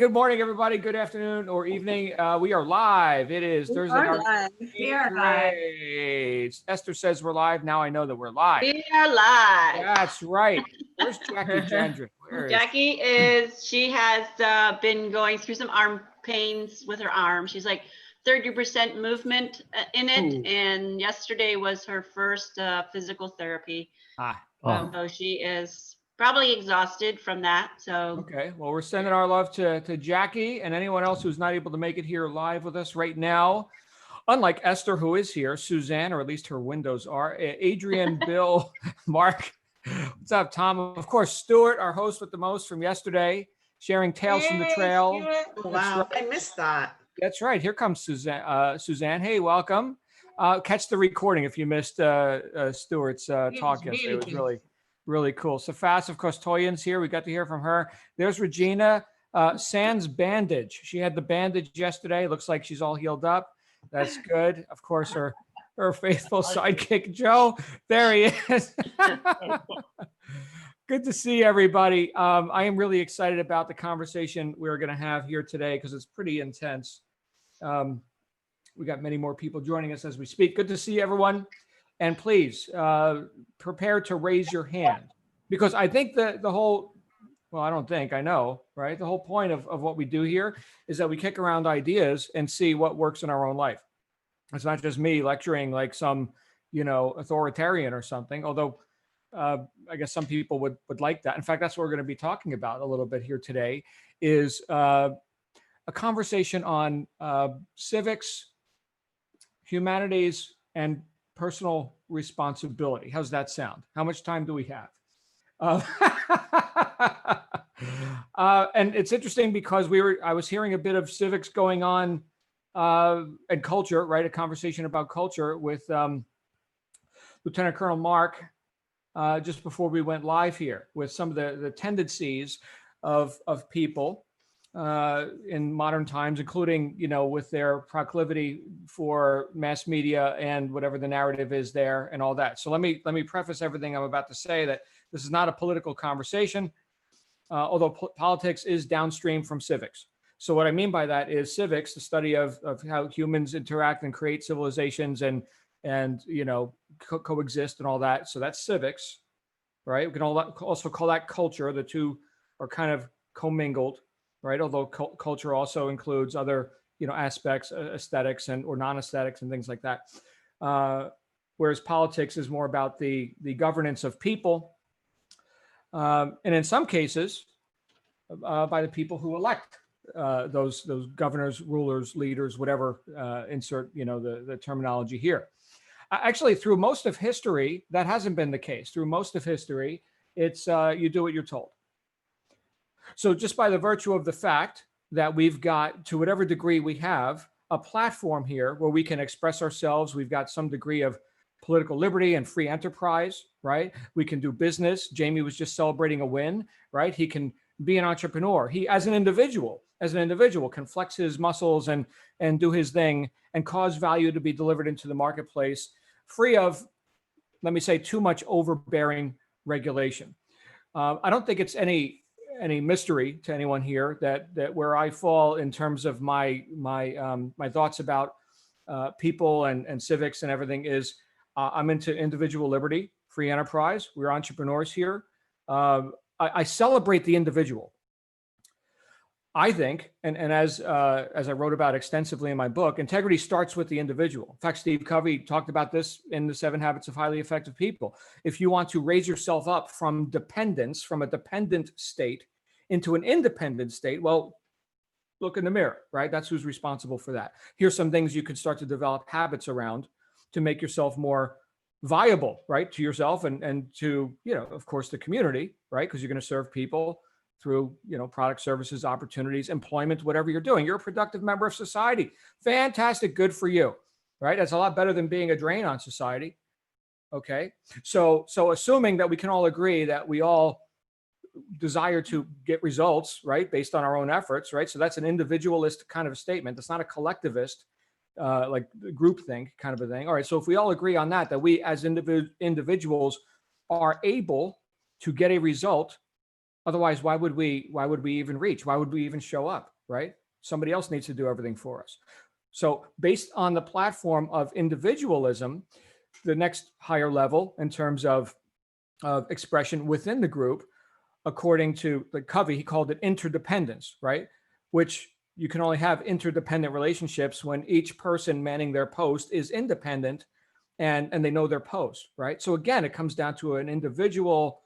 Good morning, everybody. Good afternoon or evening. We are live. It is We Thursday. are live. We are live. Great. Esther says we're live. Now I know that we're live. We are live. That's right. Where's Jackie Gendron? She has been going through some arm pains with her arm. She's like 30% movement in it. Ooh. And yesterday was her first physical therapy. So she is probably exhausted from that. So Okay. Well, we're sending our love to Jackie and anyone else who's not able to make it here live with us right now. Unlike Esther, who is here, Suzanne, or at least her windows are, Adrian, Bill, Mark. What's up, Tom? Of course, Stuart, our host with the most from yesterday, sharing tales from the trail. Wow, I missed that. That's right. Here comes Suzanne. Suzanne, hey, welcome. Catch the recording if you missed Stuart's talk yesterday. It was really cool. Safas, of course, Toyin's here. We got to hear from her. There's Regina. Sans bandage. She had the bandage yesterday. Looks like she's all healed up. That's good. Of course, her faithful sidekick, Joe. There he is. Good to see everybody. I am really excited about the conversation we're going to have here today because it's pretty intense. We got many more people joining us as we speak. Good to see everyone. And please prepare to raise your hand because I think the whole, well, I don't think, I know, right? The whole point of what we do here is that we kick around ideas and see what works in our own life. It's not just me lecturing like some, authoritarian or something, although I guess some people would like that. In fact, that's what we're going to be talking about a little bit here today is a conversation on civics, humanities, and personal responsibility. How's that sound? How much time do we have? And it's interesting because I was hearing a bit of civics going on and culture, right? A conversation about culture with Lieutenant Colonel Mark just before we went live here with some of the tendencies of people in modern times, including, with their proclivity for mass media and whatever the narrative is there and all that. So let me preface everything I'm about to say that this is not a political conversation, although politics is downstream from civics. So what I mean by that is civics, the study of how humans interact and create civilizations and coexist and all that. So that's civics, right? We can also call that culture. The two are kind of commingled, right? Although culture also includes other, aspects, aesthetics or non-aesthetics and things like that. Whereas politics is more about the governance of people. And in some cases, by the people who elect those governors, rulers, leaders, whatever, insert, the terminology here. Actually, through most of history, that hasn't been the case. Through most of history, it's you do what you're told. So just by the virtue of the fact that we've got, to whatever degree we have, a platform here where we can express ourselves, we've got some degree of political liberty and free enterprise, right? We can do business. Jamie was just celebrating a win, right? He can be an entrepreneur. He, as an individual, can flex his muscles and do his thing and cause value to be delivered into the marketplace, free of, let me say, too much overbearing regulation. I don't think it's any mystery to anyone here that where I fall in terms of my thoughts about people and civics and everything is I'm into individual liberty, free enterprise. We're entrepreneurs here. I celebrate the individual. I think, and as I wrote about extensively in my book, integrity starts with the individual. In fact, Steve Covey talked about this in the 7 Habits of Highly Effective People. If you want to raise yourself up from dependence, from a dependent state into an independent state, well, look in the mirror, right? That's who's responsible for that. Here's some things you can start to develop habits around to make yourself more viable, right? To yourself and to, of course, the community, right? Because you're going to serve people through, product, services, opportunities, employment, whatever you're doing. You're a productive member of society. Fantastic. Good for you, right? That's a lot better than being a drain on society. Okay. So assuming that we can all agree that we all desire to get results, right? Based on our own efforts, right? So that's an individualist kind of a statement. That's not a collectivist, like groupthink kind of a thing. All right. So if we all agree on that we as individuals are able to get a result Otherwise, why would we even reach? Why would we even show up, right? Somebody else needs to do everything for us. So based on the platform of individualism, the next higher level in terms of expression within the group, according to the Covey, he called it interdependence, right? Which you can only have interdependent relationships when each person manning their post is independent and they know their post, right? So again, it comes down to an individual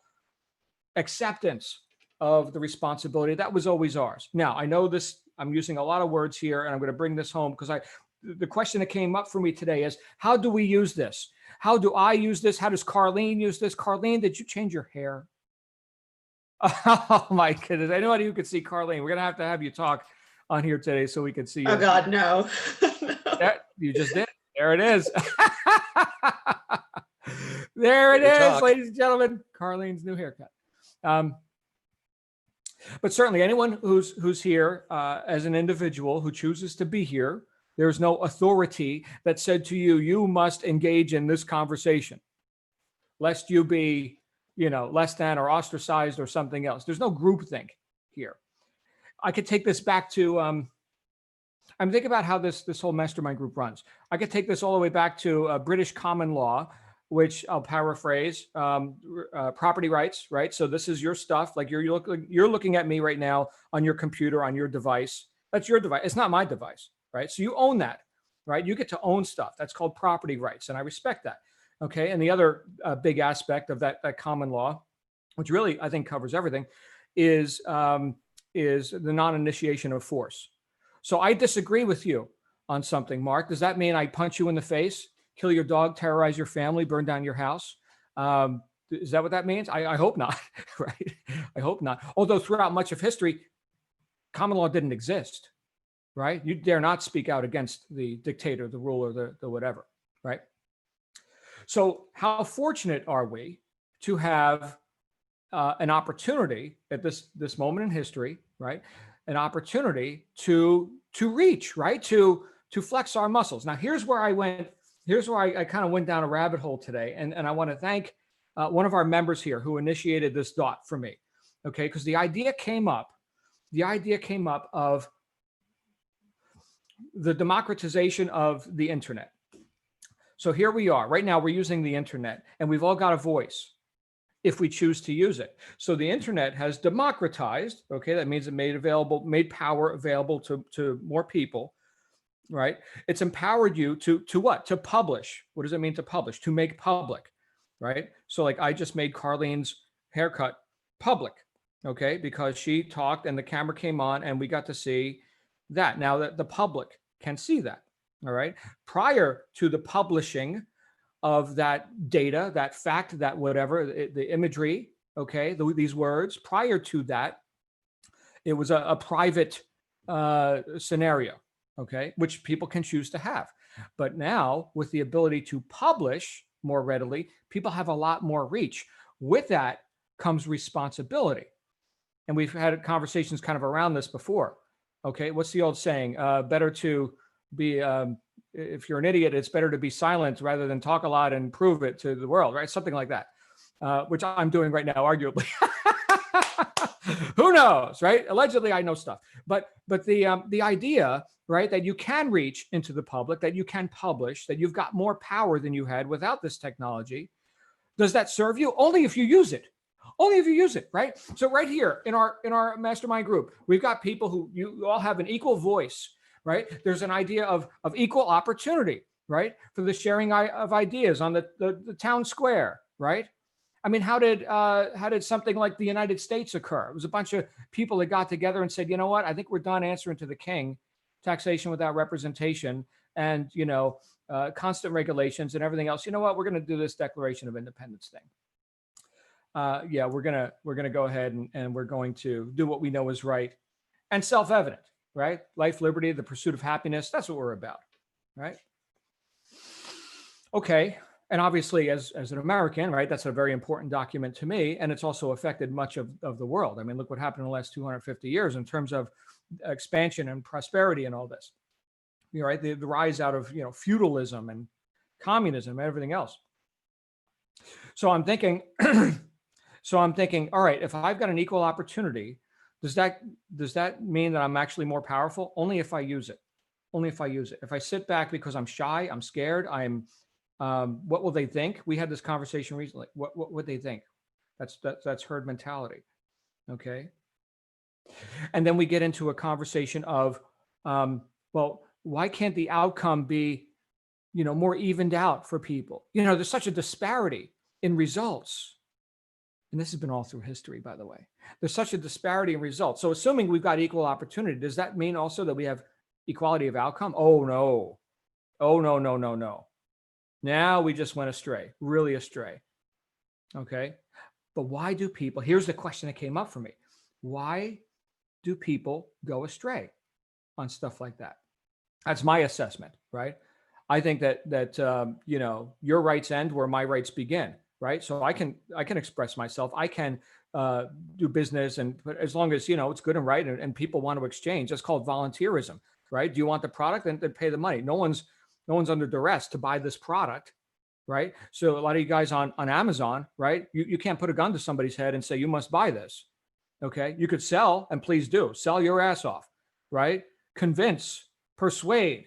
acceptance of the responsibility that was always ours. Now, I know this, I'm using a lot of words here, and I'm going to bring this home because the question that came up for me today is, how do we use this? How do I use this? How does Carlene use this? Carlene, did you change your hair? Oh my goodness. Anybody who could see Carlene, we're going to have you talk on here today so we can see you. Oh God, no. No. You just did. There it is. There it is, ladies and gentlemen. Carlene's new haircut. But certainly anyone who's here as an individual who chooses to be here, there's no authority that said to you, you must engage in this conversation, lest you be, less than or ostracized or something else. There's no groupthink here. I could take this back to, I'm thinking about how this whole mastermind group runs. I could take this all the way back to British common law, which I'll paraphrase, property rights, right? So this is your stuff. Like you're looking at me right now on your computer, on your device. That's your device. It's not my device, right? So you own that, right? You get to own stuff. That's called property rights. And I respect that. Okay. And the other big aspect of that common law, which really I think covers everything, is the non-initiation of force. So I disagree with you on something, Mark. Does that mean I punch you in the face, kill your dog, terrorize your family, burn down your house? Is that what that means? I hope not, right? I hope not. Although throughout much of history, common law didn't exist, right? You dare not speak out against the dictator, the ruler, the whatever, right? So how fortunate are we to have an opportunity at this moment in history, right? An opportunity to reach, right? To flex our muscles. Now, here's where I kind of went down a rabbit hole today. And I want to thank one of our members here who initiated this thought for me. Okay. Because the idea came up of the democratization of the internet. So here we are. Right now, we're using the internet and we've all got a voice if we choose to use it. So the internet has democratized. Okay. That means it made power available to more people. Right? It's empowered you to what? To publish. What does it mean to publish? To make public, right? So like I just made Carlene's haircut public, okay? Because she talked and the camera came on and we got to see that. Now that the public can see that, all right? Prior to the publishing of that data, that fact, that whatever, the imagery, okay? These words, prior to that, it was a private scenario. Okay, which people can choose to have. But now with the ability to publish more readily, people have a lot more reach. With that comes responsibility. And we've had conversations kind of around this before. Okay, what's the old saying? Better to be, if you're an idiot, it's better to be silent rather than talk a lot and prove it to the world, right? Something like that, which I'm doing right now, arguably. Who knows, right? Allegedly, I know stuff. But the idea, right, that you can reach into the public, that you can publish, that you've got more power than you had without this technology. Does that serve you? Only if you use it. Only if you use it, right? So right here in our mastermind group, we've got people who you all have an equal voice, right? There's an idea of equal opportunity, right? For the sharing of ideas on the town square, right? I mean, how did something like the United States occur? It was a bunch of people that got together and said, you know what? I think we're done answering to the king, taxation without representation, and constant regulations and everything else. You know what? We're going to do this Declaration of Independence thing. Yeah, we're gonna go ahead and we're going to do what we know is right and self-evident, right? Life, liberty, the pursuit of happiness. That's what we're about, right? Okay. And obviously, as an American, right, that's a very important document to me. And it's also affected much of the world. I mean, look what happened in the last 250 years in terms of expansion and prosperity and all this. Right? The rise out of, feudalism and communism and everything else. So I'm thinking, So I'm thinking, all right, if I've got an equal opportunity, does that mean that I'm actually more powerful? Only if I use it. Only if I use it. If I sit back because I'm shy, I'm scared, what will they think? We had this conversation recently. What would they think? That's herd mentality. Okay. And then we get into a conversation of, well, why can't the outcome be, more evened out for people? There's such a disparity in results. And this has been all through history, by the way. There's such a disparity in results. So assuming we've got equal opportunity, does that mean also that we have equality of outcome? Oh, no. Oh, no, no, no, no. Now we just went astray, really astray. Okay. But why do people, here's the question that came up for me. Why do people go astray on stuff like that? That's my assessment, right? I think that your rights end where my rights begin, right? So I can express myself. I can do business, but as long as it's good and right, and people want to exchange, that's called volunteerism, right? Do you want the product? Then pay the money. No one's under duress to buy this product, right? So a lot of you guys on Amazon, right? You can't put a gun to somebody's head and say you must buy this. Okay, you could sell, and please do sell your ass off, right? Convince, persuade,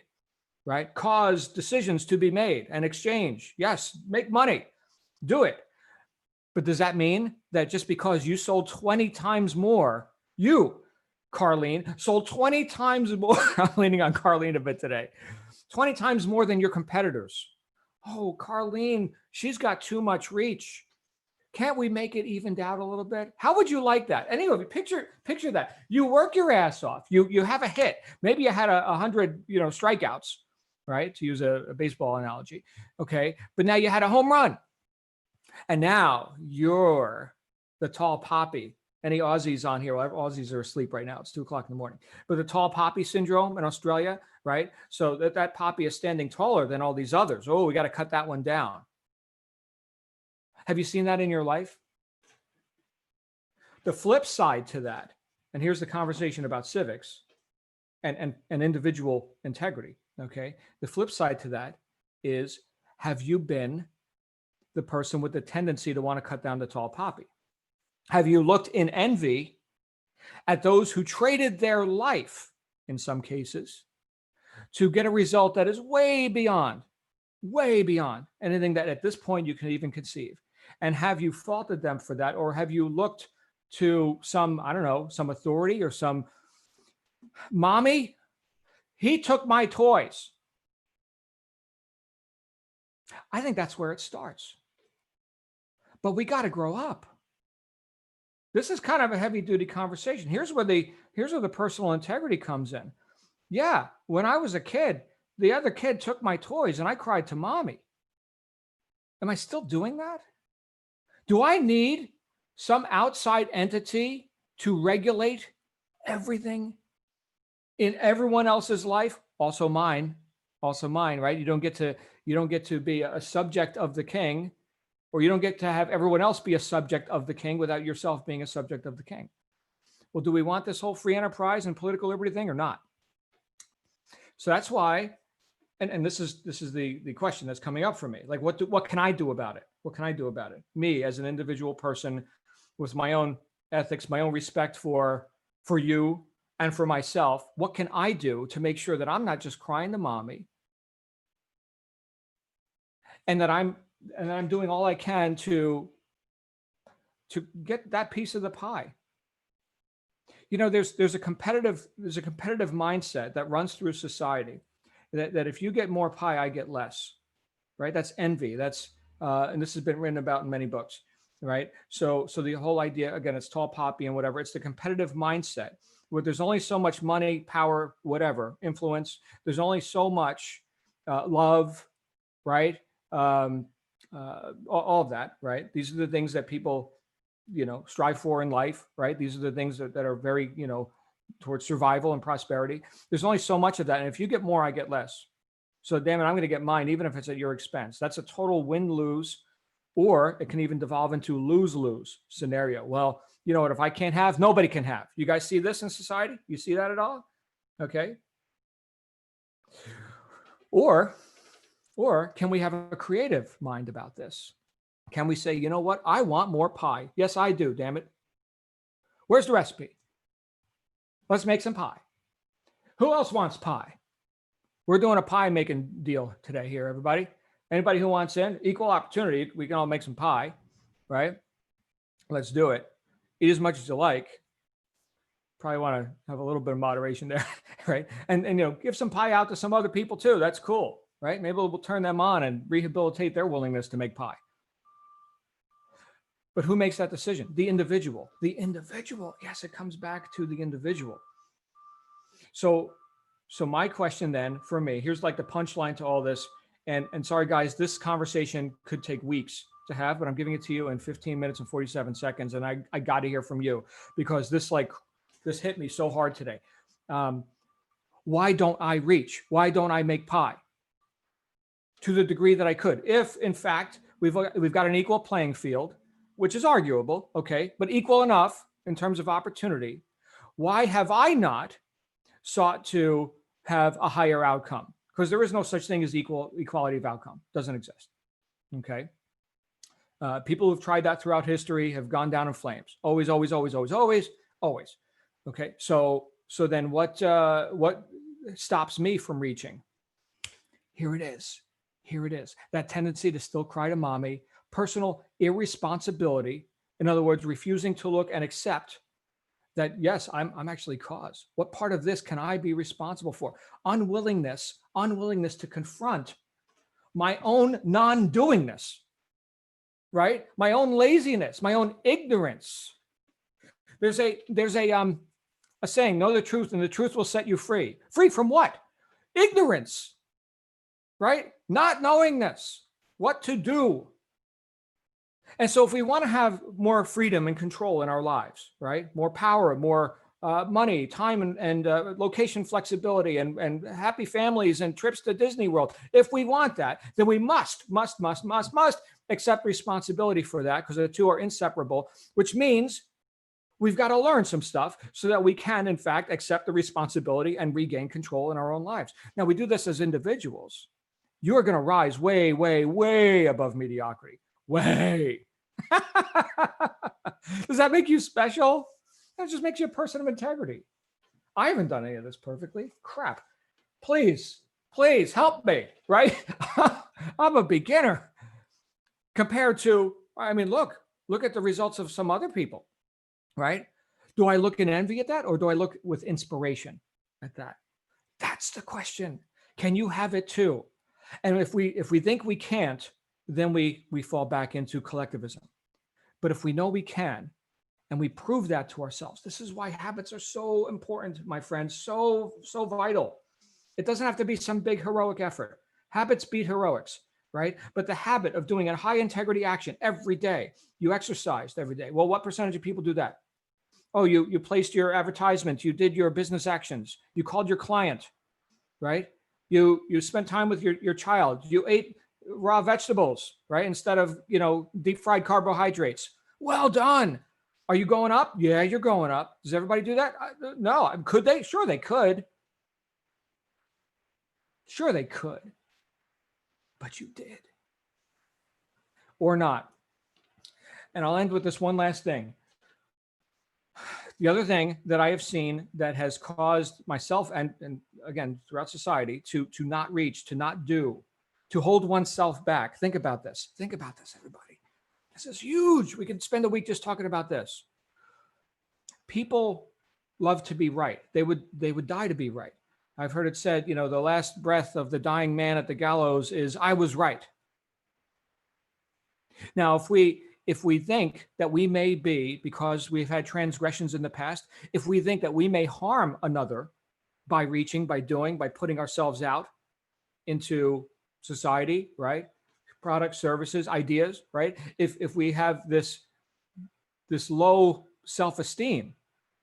right? Cause decisions to be made and exchange. Yes, make money, do it. But does that mean that just because you sold 20 times more, you, Carlene, sold 20 times more? I'm leaning on Carlene a bit today. 20 times more than your competitors. Oh, Carlene, she's got too much reach. Can't we make it evened out a little bit? How would you like that? Anyway, picture that. You work your ass off. You have a hit. Maybe you had 100, strikeouts, right? To use a baseball analogy. Okay. But now you had a home run. And now you're the tall poppy. Any Aussies on here? Well, Aussies are asleep right now. It's 2:00 in the morning. But the tall poppy syndrome in Australia, right? So that poppy is standing taller than all these others. Oh, we got to cut that one down. Have you seen that in your life? The flip side to that, and here's the conversation about civics and individual integrity, okay? The flip side to that is, have you been the person with the tendency to want to cut down the tall poppy? Have you looked in envy at those who traded their life, in some cases, to get a result that is way beyond anything that at this point you can even conceive? And have you faulted them for that? Or have you looked to some authority or some mommy? He took my toys. I think that's where it starts. But we got to grow up. This is kind of a heavy duty conversation. Here's where the personal integrity comes in. Yeah, when I was a kid, the other kid took my toys and I cried to mommy. Am I still doing that? Do I need some outside entity to regulate everything in everyone else's life? Also mine, right? You don't get to be a subject of the king, or you don't get to have everyone else be a subject of the king without yourself being a subject of the king. Well, do we want this whole free enterprise and political liberty thing or not? So that's why, and this is the question that's coming up for me. Like, what can I do about it? What can I do about it? Me as an individual person with my own ethics, my own respect for you and for myself. What can I do to make sure that I'm not just crying to mommy, and that I'm doing all I can to get that piece of the pie? There's a competitive mindset that runs through society that if you get more pie, I get less, right? That's envy. That's and this has been written about in many books, right? So the whole idea, again, it's tall poppy and whatever. It's the competitive mindset where there's only so much money, power, whatever, influence. There's only so much love, right? All of that, right? These are the things that people, strive for in life, right? These are the things that are very, towards survival and prosperity. There's only so much of that. And if you get more, I get less. So damn it, I'm going to get mine, even if it's at your expense. That's a total win-lose, or it can even devolve into lose-lose scenario. Well, you know what? If I can't have, nobody can have. You guys see this in society? You see that at all? Okay. Or can we have a creative mind about this? Can we say, you know what? I want more pie. Yes, I do, damn it. Where's the recipe? Let's make some pie. Who else wants pie? We're doing a pie making deal today here, everybody. Anybody who wants in, equal opportunity, we can all make some pie, right? Let's do it. Eat as much as you like. Probably want to have a little bit of moderation there, right? And give some pie out to some other people too. That's cool, right? Maybe we'll turn them on and rehabilitate their willingness to make pie. But who makes that decision? The individual. The individual. Yes, it comes back to the individual. So my question then for me, here's like the punchline to all this. And sorry, guys, this conversation could take weeks to have, but I'm giving it to you in 15 minutes and 47 seconds. And I got to hear from you because this hit me so hard today. Why don't I reach? Why don't I make pie to the degree that I could? If in fact, we've got an equal playing field, which is arguable, okay, but equal enough in terms of opportunity, why have I not sought to have a higher outcome? Because there is no such thing as equality of outcome. Doesn't exist. Okay. People who've tried that throughout history have gone down in flames. Always, always, always, always, always, always. Okay. So then what stops me from reaching? Here it is. Here it is. That tendency to still cry to mommy, personal irresponsibility. In other words, refusing to look and accept that, yes, I'm actually cause. What part of this can I be responsible for? Unwillingness to confront my own non-doingness, right? My own laziness, my own ignorance. There's a saying, know the truth and the truth will set you free. Free from what? Ignorance, right? Not knowingness, what to do. And so if we want to have more freedom and control in our lives, right? More power, more money, time and location flexibility and happy families and trips to Disney World. If we want that, then we must accept responsibility for that because the two are inseparable, which means we've got to learn some stuff so that we can, in fact, accept the responsibility and regain control in our own lives. Now, we do this as individuals. You're going to rise way, way, way above mediocrity. Way. Does that make you special? That just makes you a person of integrity. I haven't done any of this perfectly. Crap. Please help me, right? I'm a beginner compared to, I mean, look at the results of some other people, right? Do I look in envy at that or do I look with inspiration at that? That's the question. Can you have it too? And if we think we can't, then we fall back into collectivism. But if we know we can, and we prove that to ourselves, this is why habits are so important, my friends, so vital. It doesn't have to be some big heroic effort. Habits beat heroics, right? But the habit of doing a high integrity action every day, you exercised every day. Well, what percentage of people do that? Oh, you placed your advertisement, you did your business actions, you called your client, right? You spent time with your child, you ate raw vegetables, right? Instead of, deep fried carbohydrates. Well done. Are you going up? Yeah, you're going up. Does everybody do that? No. Could they? Sure, they could. Sure, they could. But you did. Or not. And I'll end with this one last thing. The other thing that I have seen that has caused myself and again, throughout society to not reach, to not do, to hold oneself back. Think about this. Think about this, everybody. This is huge. We could spend a week just talking about this. People love to be right. They would die to be right. I've heard it said, the last breath of the dying man at the gallows is, I was right. Now, if we think that we may be, because we've had transgressions in the past, if we think that we may harm another by reaching, by doing, by putting ourselves out into society, right? Products, services, ideas, right? If we have this low self-esteem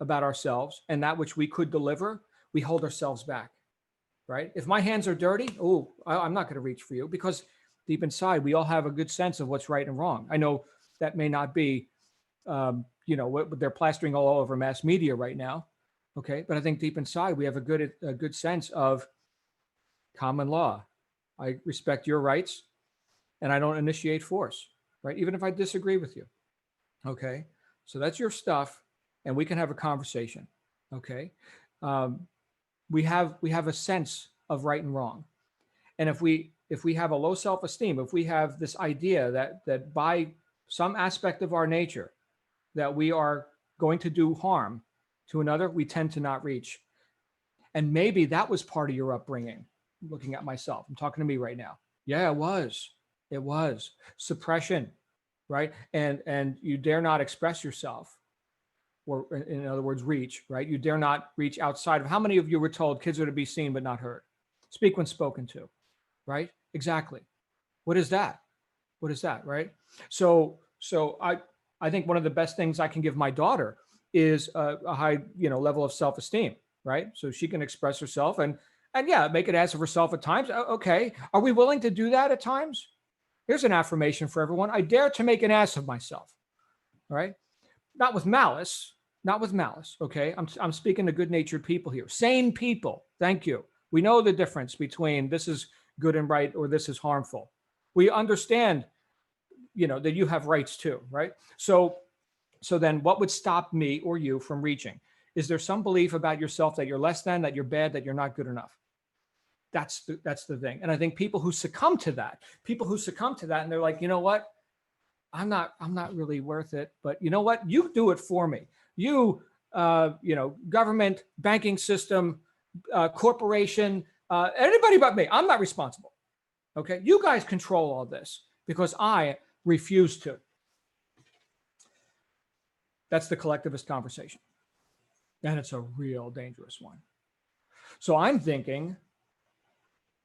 about ourselves and that which we could deliver, we hold ourselves back, right? If my hands are dirty, I'm not going to reach for you, because deep inside, we all have a good sense of what's right and wrong. I know that may not be, what they're plastering all over mass media right now. Okay. But I think deep inside, we have a good sense of common law. I respect your rights and I don't initiate force. right? Even if I disagree with you. Okay. So that's your stuff, and we can have a conversation. Okay. Um, we have a sense of right and wrong. And if we have a low self-esteem, if we have this idea that by some aspect of our nature that we are going to do harm to another, we tend to not reach. And maybe that was part of your upbringing. I'm looking at myself. I'm talking to me right now. Yeah, it was. It was suppression, right? And you dare not express yourself, or in other words, reach, right? You dare not reach outside of. How many of you were told kids are to be seen but not heard? Speak when spoken to, right? Exactly. What is that? What is that, right? So I think one of the best things I can give my daughter is a high, level of self-esteem, right? So she can express herself and yeah, make an ass of herself at times. Okay. Are we willing to do that at times? Here's an affirmation for everyone. I dare to make an ass of myself. All right. Not with malice, not with malice. Okay. I'm speaking to good-natured people here, sane people. Thank you. We know the difference between this is good and right or this is harmful. We understand, that you have rights too, right? So then what would stop me or you from reaching? Is there some belief about yourself that you're less than, that you're bad, that you're not good enough? That's the thing. And I think people who succumb to that, and they're like, you know what? I'm not really worth it, but you know what? You do it for me. You, government, banking system, corporation, anybody but me. I'm not responsible. Okay. You guys control all this because I refuse to. That's the collectivist conversation. And it's a real dangerous one. So I'm thinking,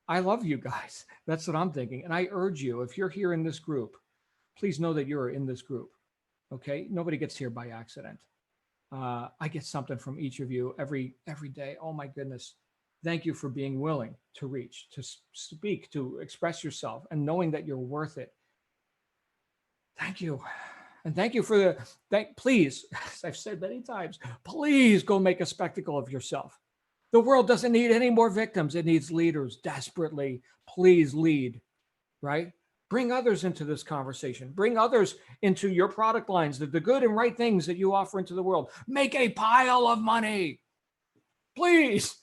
I love you guys. That's what I'm thinking. And I urge you, if you're here in this group, please know that you're in this group. Okay. Nobody gets here by accident. I get something from each of you every day. Oh my goodness. Thank you for being willing to reach, to speak, to express yourself, and knowing that you're worth it. Thank you. And thank you for please, as I've said many times, please go make a spectacle of yourself. The world doesn't need any more victims. It needs leaders desperately. Please lead, right? Bring others into this conversation. Bring others into your product lines, the good and right things that you offer into the world. Make a pile of money, please.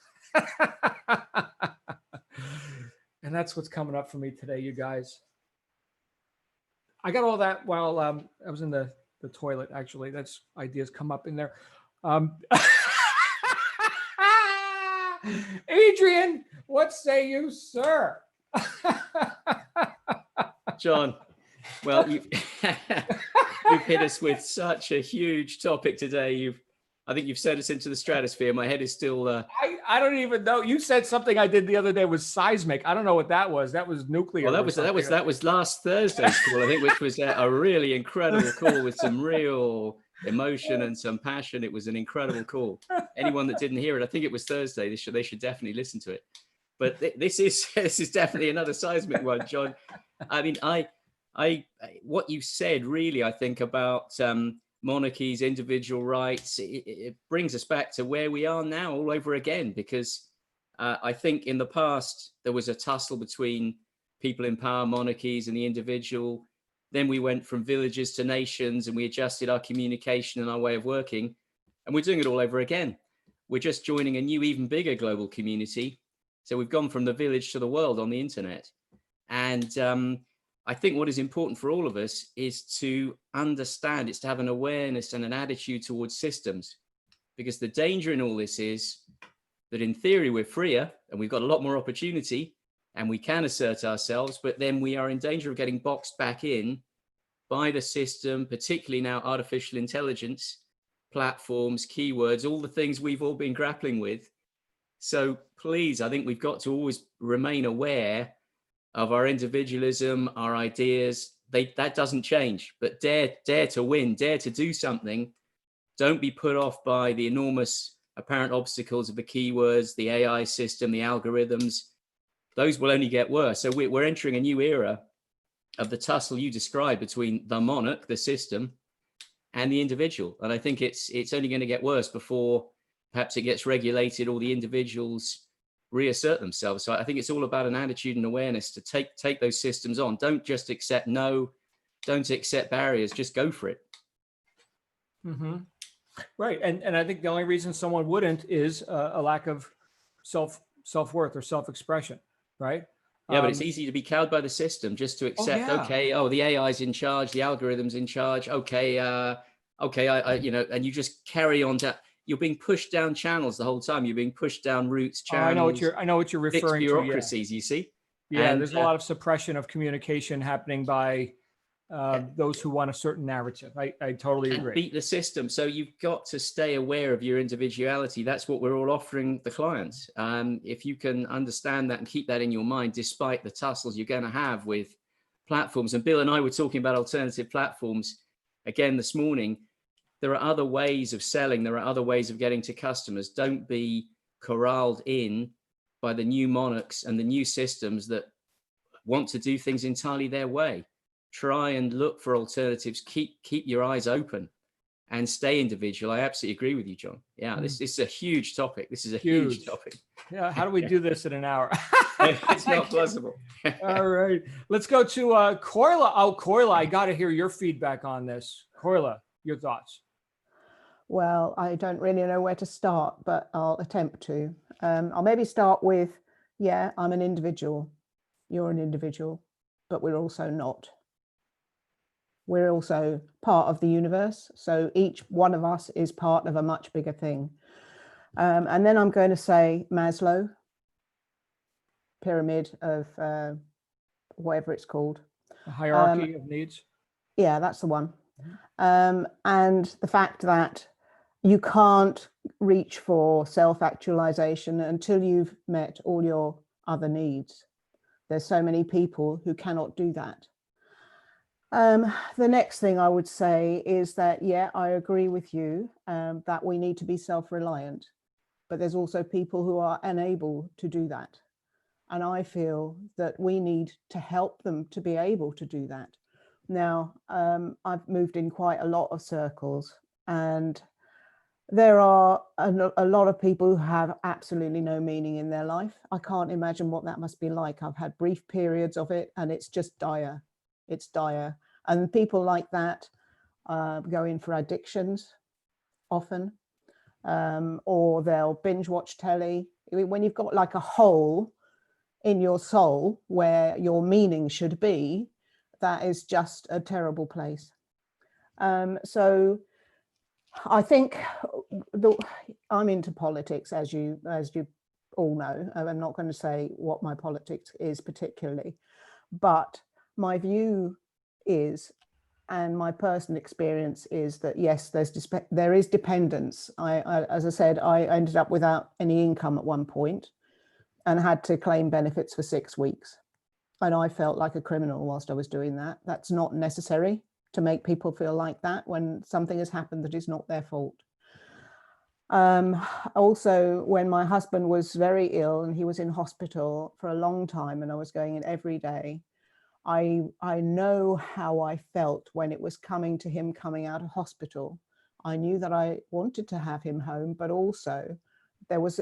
And that's what's coming up for me today, you guys. I got all that while I was in the toilet, actually. That's ideas come up in there. Adrian, what say you, sir? John, well, you've hit us with such a huge topic today. I think you've sent us into the stratosphere. My head is still. I don't even know. You said something I did the other day was seismic. I don't know what that was. That was nuclear. Well, that was last Thursday's call, I think, which was a really incredible call with some real emotion and some passion. It was an incredible call. Anyone that didn't hear it, I think it was Thursday. They should definitely listen to it. But this is definitely another seismic one, John. I mean, what you said really, I think, about monarchies, individual rights, it brings us back to where we are now all over again, because I think in the past there was a tussle between people in power, monarchies, and the individual. Then we went from villages to nations, and we adjusted our communication and our way of working, and we're doing it all over again. We're just joining a new, even bigger global community. So we've gone from the village to the world on the internet. And I think what is important for all of us is to understand, it's to have an awareness and an attitude towards systems, because the danger in all this is that in theory we're freer and we've got a lot more opportunity and we can assert ourselves, but then we are in danger of getting boxed back in by the system, particularly now artificial intelligence, platforms, keywords, all the things we've all been grappling with. So please, I think we've got to always remain aware of our individualism, our ideas. That doesn't change, but dare to win, dare to do something. Don't be put off by the enormous apparent obstacles of the keywords, the AI system, the algorithms. Those will only get worse. So we're entering a new era of the tussle you described between the monarch, the system, and the individual. And I think it's only going to get worse before perhaps it gets regulated or the individuals reassert themselves. So I think it's all about an attitude and awareness to take those systems on. Don't just accept no, don't accept barriers, just go for it. Mm-hmm. Right. And I think the only reason someone wouldn't is a lack of self-worth or self-expression, right? Yeah, but it's easy to be cowed by the system just to accept, yeah. okay, oh, the AI is in charge, the algorithm's in charge. Okay, I you know, and you just carry on to, you're being pushed down channels the whole time. You're being pushed down routes, Oh, I know what channels, you're fixed referring to. Yeah. bureaucracies, you see? Yeah, And there's a lot of suppression of communication happening by those who want a certain narrative. I totally and agree. beat the system. So you've got to stay aware of your individuality. That's what we're all offering the clients. If you can understand that and keep that in your mind, despite the tussles you're going to have with platforms. And Bill and I were talking about alternative platforms again this morning. There are other ways of selling. There are other ways of getting to customers. Don't be corralled in by the new monarchs and the new systems that want to do things entirely their way. Try and look for alternatives. Keep your eyes open and stay individual. I absolutely agree with you, John. Yeah, this is a huge topic. This is a huge topic. Yeah, how do we do this in an hour? It's not possible. All right, let's go to Koila. Oh, Koila, I got to hear your feedback on this. Koila, your thoughts? Well, I don't really know where to start, but I'll attempt to. I'll maybe start with, yeah, I'm an individual. You're an individual, but we're also not. We're also part of the universe. So each one of us is part of a much bigger thing. And then I'm going to say Maslow, pyramid of whatever it's called. A hierarchy of needs. Yeah, that's the one. And the fact that you can't reach for self-actualization until you've met all your other needs. There's so many people who cannot do that. The next thing I would say is that, yeah, I agree with you that we need to be self-reliant, but there's also people who are unable to do that. And I feel that we need to help them to be able to do that. Now, I've moved in quite a lot of circles, and there are a lot of people who have absolutely no meaning in their life. I can't imagine what that must be like. I've had brief periods of it, and it's just dire. It's dire. And people like that go in for addictions often, or they'll binge watch telly. When you've got like a hole in your soul where your meaning should be, that is just a terrible place. So I think I'm into politics, as you all know. I'm not going to say what my politics is particularly, but my view is, and my personal experience is, that yes, there is dependence. As I said, I ended up without any income at one point and had to claim benefits for 6 weeks. And I felt like a criminal whilst I was doing that. That's not necessary to make people feel like that when something has happened that is not their fault. Also, when my husband was very ill and he was in hospital for a long time and I was going in every day, I know how I felt when it was coming to him coming out of hospital. I knew that I wanted to have him home, but also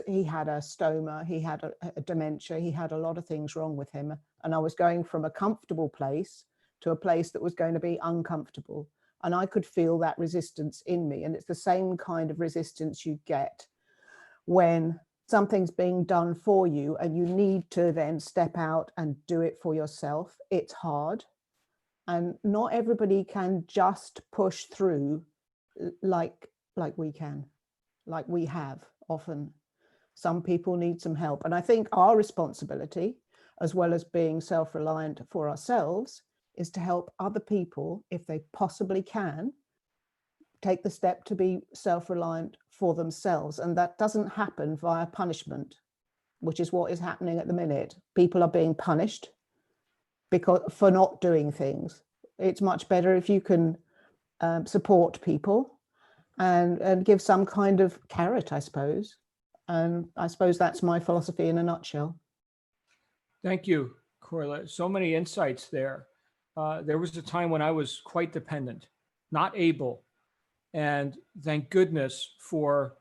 he had a stoma, he had a dementia, he had a lot of things wrong with him. And I was going from a comfortable place to a place that was going to be uncomfortable. And I could feel that resistance in me. And it's the same kind of resistance you get when something's being done for you and you need to then step out and do it for yourself. It's hard. And not everybody can just push through like we can, like we have often. Some people need some help. And I think our responsibility, as well as being self-reliant for ourselves, is to help other people, if they possibly can, take the step to be self-reliant for themselves. And that doesn't happen via punishment, which is what is happening at the minute. People are being punished for not doing things. It's much better if you can support people and give some kind of carrot, I suppose. And I suppose that's my philosophy in a nutshell. Thank you, Corla. So many insights there. There was a time when I was quite dependent, not able. And thank goodness for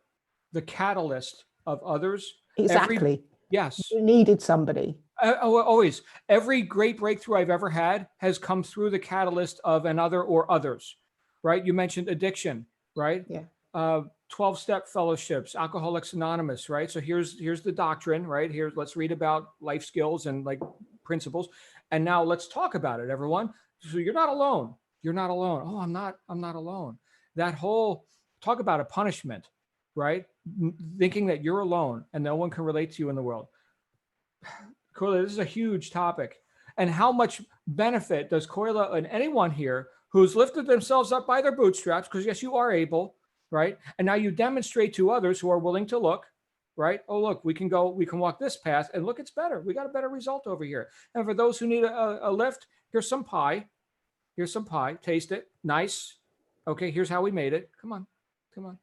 the catalyst of others. Exactly. Yes. You needed somebody. Always. Every great breakthrough I've ever had has come through the catalyst of another or others, right? You mentioned addiction, right? Yeah. 12-step fellowships, Alcoholics Anonymous, right? So here's the doctrine, right? Here, let's read about life skills and like principles. And now let's talk about it, everyone. So you're not alone. You're not alone. Oh, I'm not alone. That whole talk about a punishment, right? Thinking that you're alone and no one can relate to you in the world. Koila, this is a huge topic. And how much benefit does Koila and anyone here who's lifted themselves up by their bootstraps, because yes, you are able, right? And now you demonstrate to others who are willing to look, right? Oh, look, we can walk this path and look, it's better. We got a better result over here. And for those who need a lift, here's some pie. Here's some pie. Taste it. Nice. Okay, here's how we made it. Come on.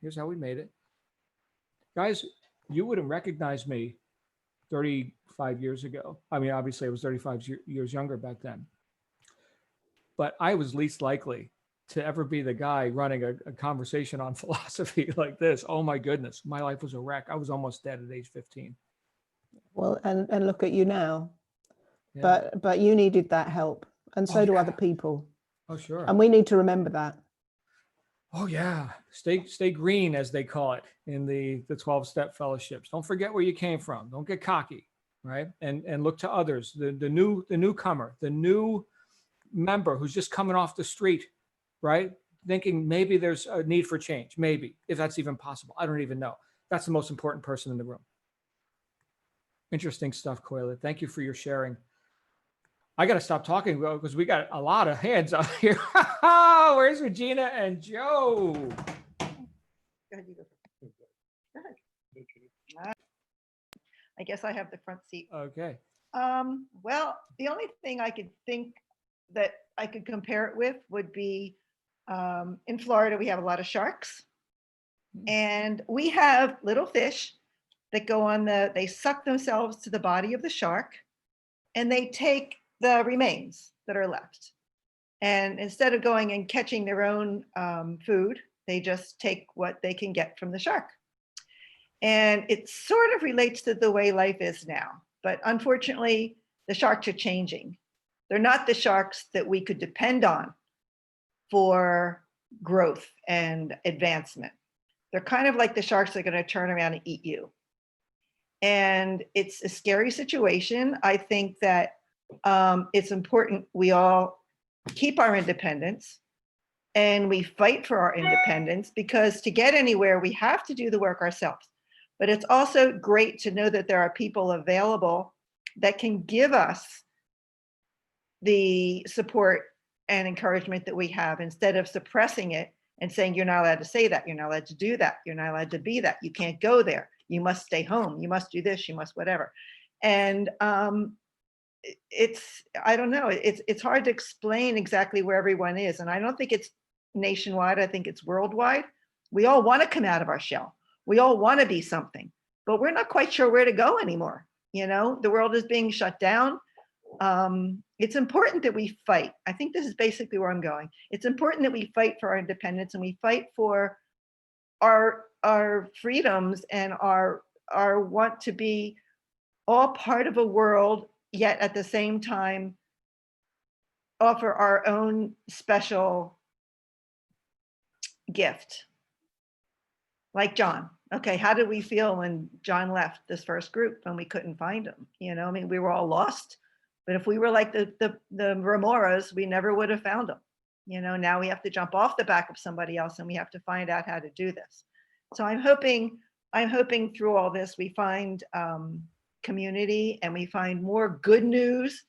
Here's how we made it. Guys, you wouldn't recognize me 35 years ago. I mean, obviously I was 35 years younger back then, but I was least likely to ever be the guy running a conversation on philosophy like this. Oh my goodness. My life was a wreck. I was almost dead at age 15. Well, and look at you now. Yeah. But you needed that help, and so do yeah. other people. Oh, sure. And we need to remember that. Oh yeah. Stay green, as they call it in the 12-step fellowships. Don't forget where you came from. Don't get cocky, right? And look to others, the newcomer, the new member who's just coming off the street, right? Thinking maybe there's a need for change, maybe, if that's even possible. I don't even know. That's the most important person in the room. Interesting stuff, Koila. Thank you for your sharing. I got to stop talking because we got a lot of hands up here. Where's Regina and Joe? Go ahead, you go first. Go ahead. I guess I have the front seat. Okay. Well, the only thing I could think that I could compare it with would be in Florida, we have a lot of sharks. And we have little fish that go on they suck themselves to the body of the shark, and they take the remains that are left. And instead of going and catching their own food, they just take what they can get from the shark. And it sort of relates to the way life is now. But unfortunately, the sharks are changing. They're not the sharks that we could depend on for growth and advancement. They're kind of like the sharks that are going to turn around and eat you. And it's a scary situation. I think that it's important we all keep our independence and we fight for our independence, because to get anywhere, we have to do the work ourselves. But it's also great to know that there are people available that can give us the support and encouragement that we have, instead of suppressing it and saying, you're not allowed to say that, you're not allowed to do that, you're not allowed to be that, you can't go there, you must stay home, you must do this, you must whatever. And I don't know, it's hard to explain exactly where everyone is. And I don't think it's nationwide, I think it's worldwide. We all want to come out of our shell. We all want to be something, but we're not quite sure where to go anymore. You know, the world is being shut down. It's important that we fight. I think this is basically where I'm going. It's important that we fight for our independence, and we fight for our freedoms and our want to be all part of a world, yet at the same time offer our own special gift. Like John. Okay, how did we feel when John left this first group and we couldn't find him? You know, I mean, we were all lost. But if we were like the Remoras, we never would have found him. You know, now we have to jump off the back of somebody else, and we have to find out how to do this. So I'm hoping through all this we find community, and we find more good news.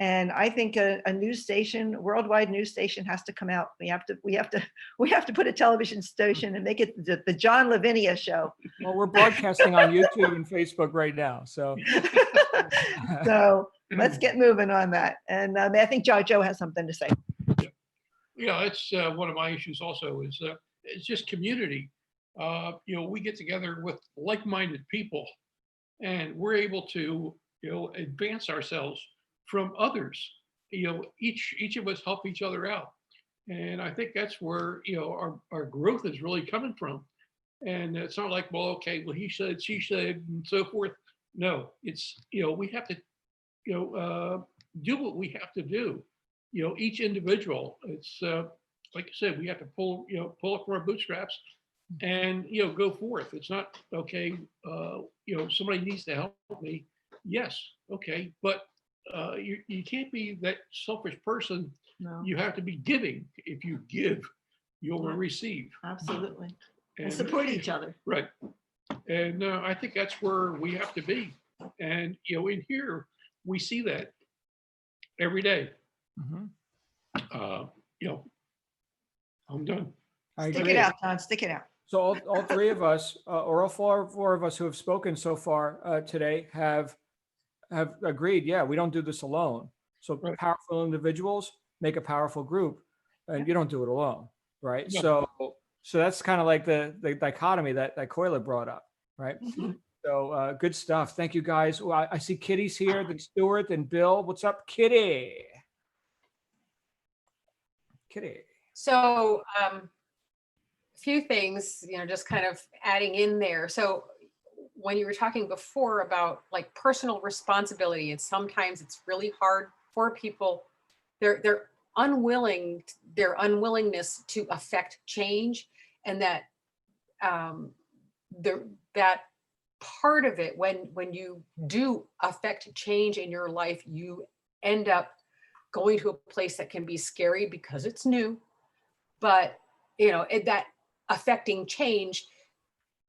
And I think a news station, worldwide news station, has to come out. We have to put a television station and make it the John Lavinia show. Well, we're broadcasting on YouTube and Facebook right now, so. So let's get moving on that. And I think Joe has something to say. Yeah, it's one of my issues also is it's just community. You know, we get together with like-minded people, and we're able to, you know, advance ourselves from others. You know, each of us help each other out. And I think that's where, you know, our growth is really coming from. And it's not like, well, okay, well, he said, she said, and so forth. No, it's, you know, we have to do what we have to do. Each individual, it's like I said, we have to pull up from our bootstraps and, go forth. It's not, okay, somebody needs to help me. Yes, okay, but you can't be that selfish person. No, You have to be giving. If you give, you'll Yeah. receive. absolutely. And And support each other. right. And I think that's where we have to be. And, in here, we see that every day. Mhm. I'm done. I Stick agree. it out, John, stick it out. So all three of us, or all four of us who have spoken so far today have agreed. Yeah, we don't do this alone. So Right. powerful individuals make a powerful group, and you don't do it alone, right? No. So that's kind of like the dichotomy that Coiler brought up, right? Mhm. So good stuff. Thank you guys. Well, I see Kitty's here, then Stuart, and Bill. What's up, Kitty? Kitty. So a few things, just kind of adding in there. So when you were talking before about like personal responsibility, and sometimes it's really hard for people, their unwillingness to affect change, and that that part of it, when you do affect change in your life, you end up going to a place that can be scary because it's new. But that affecting change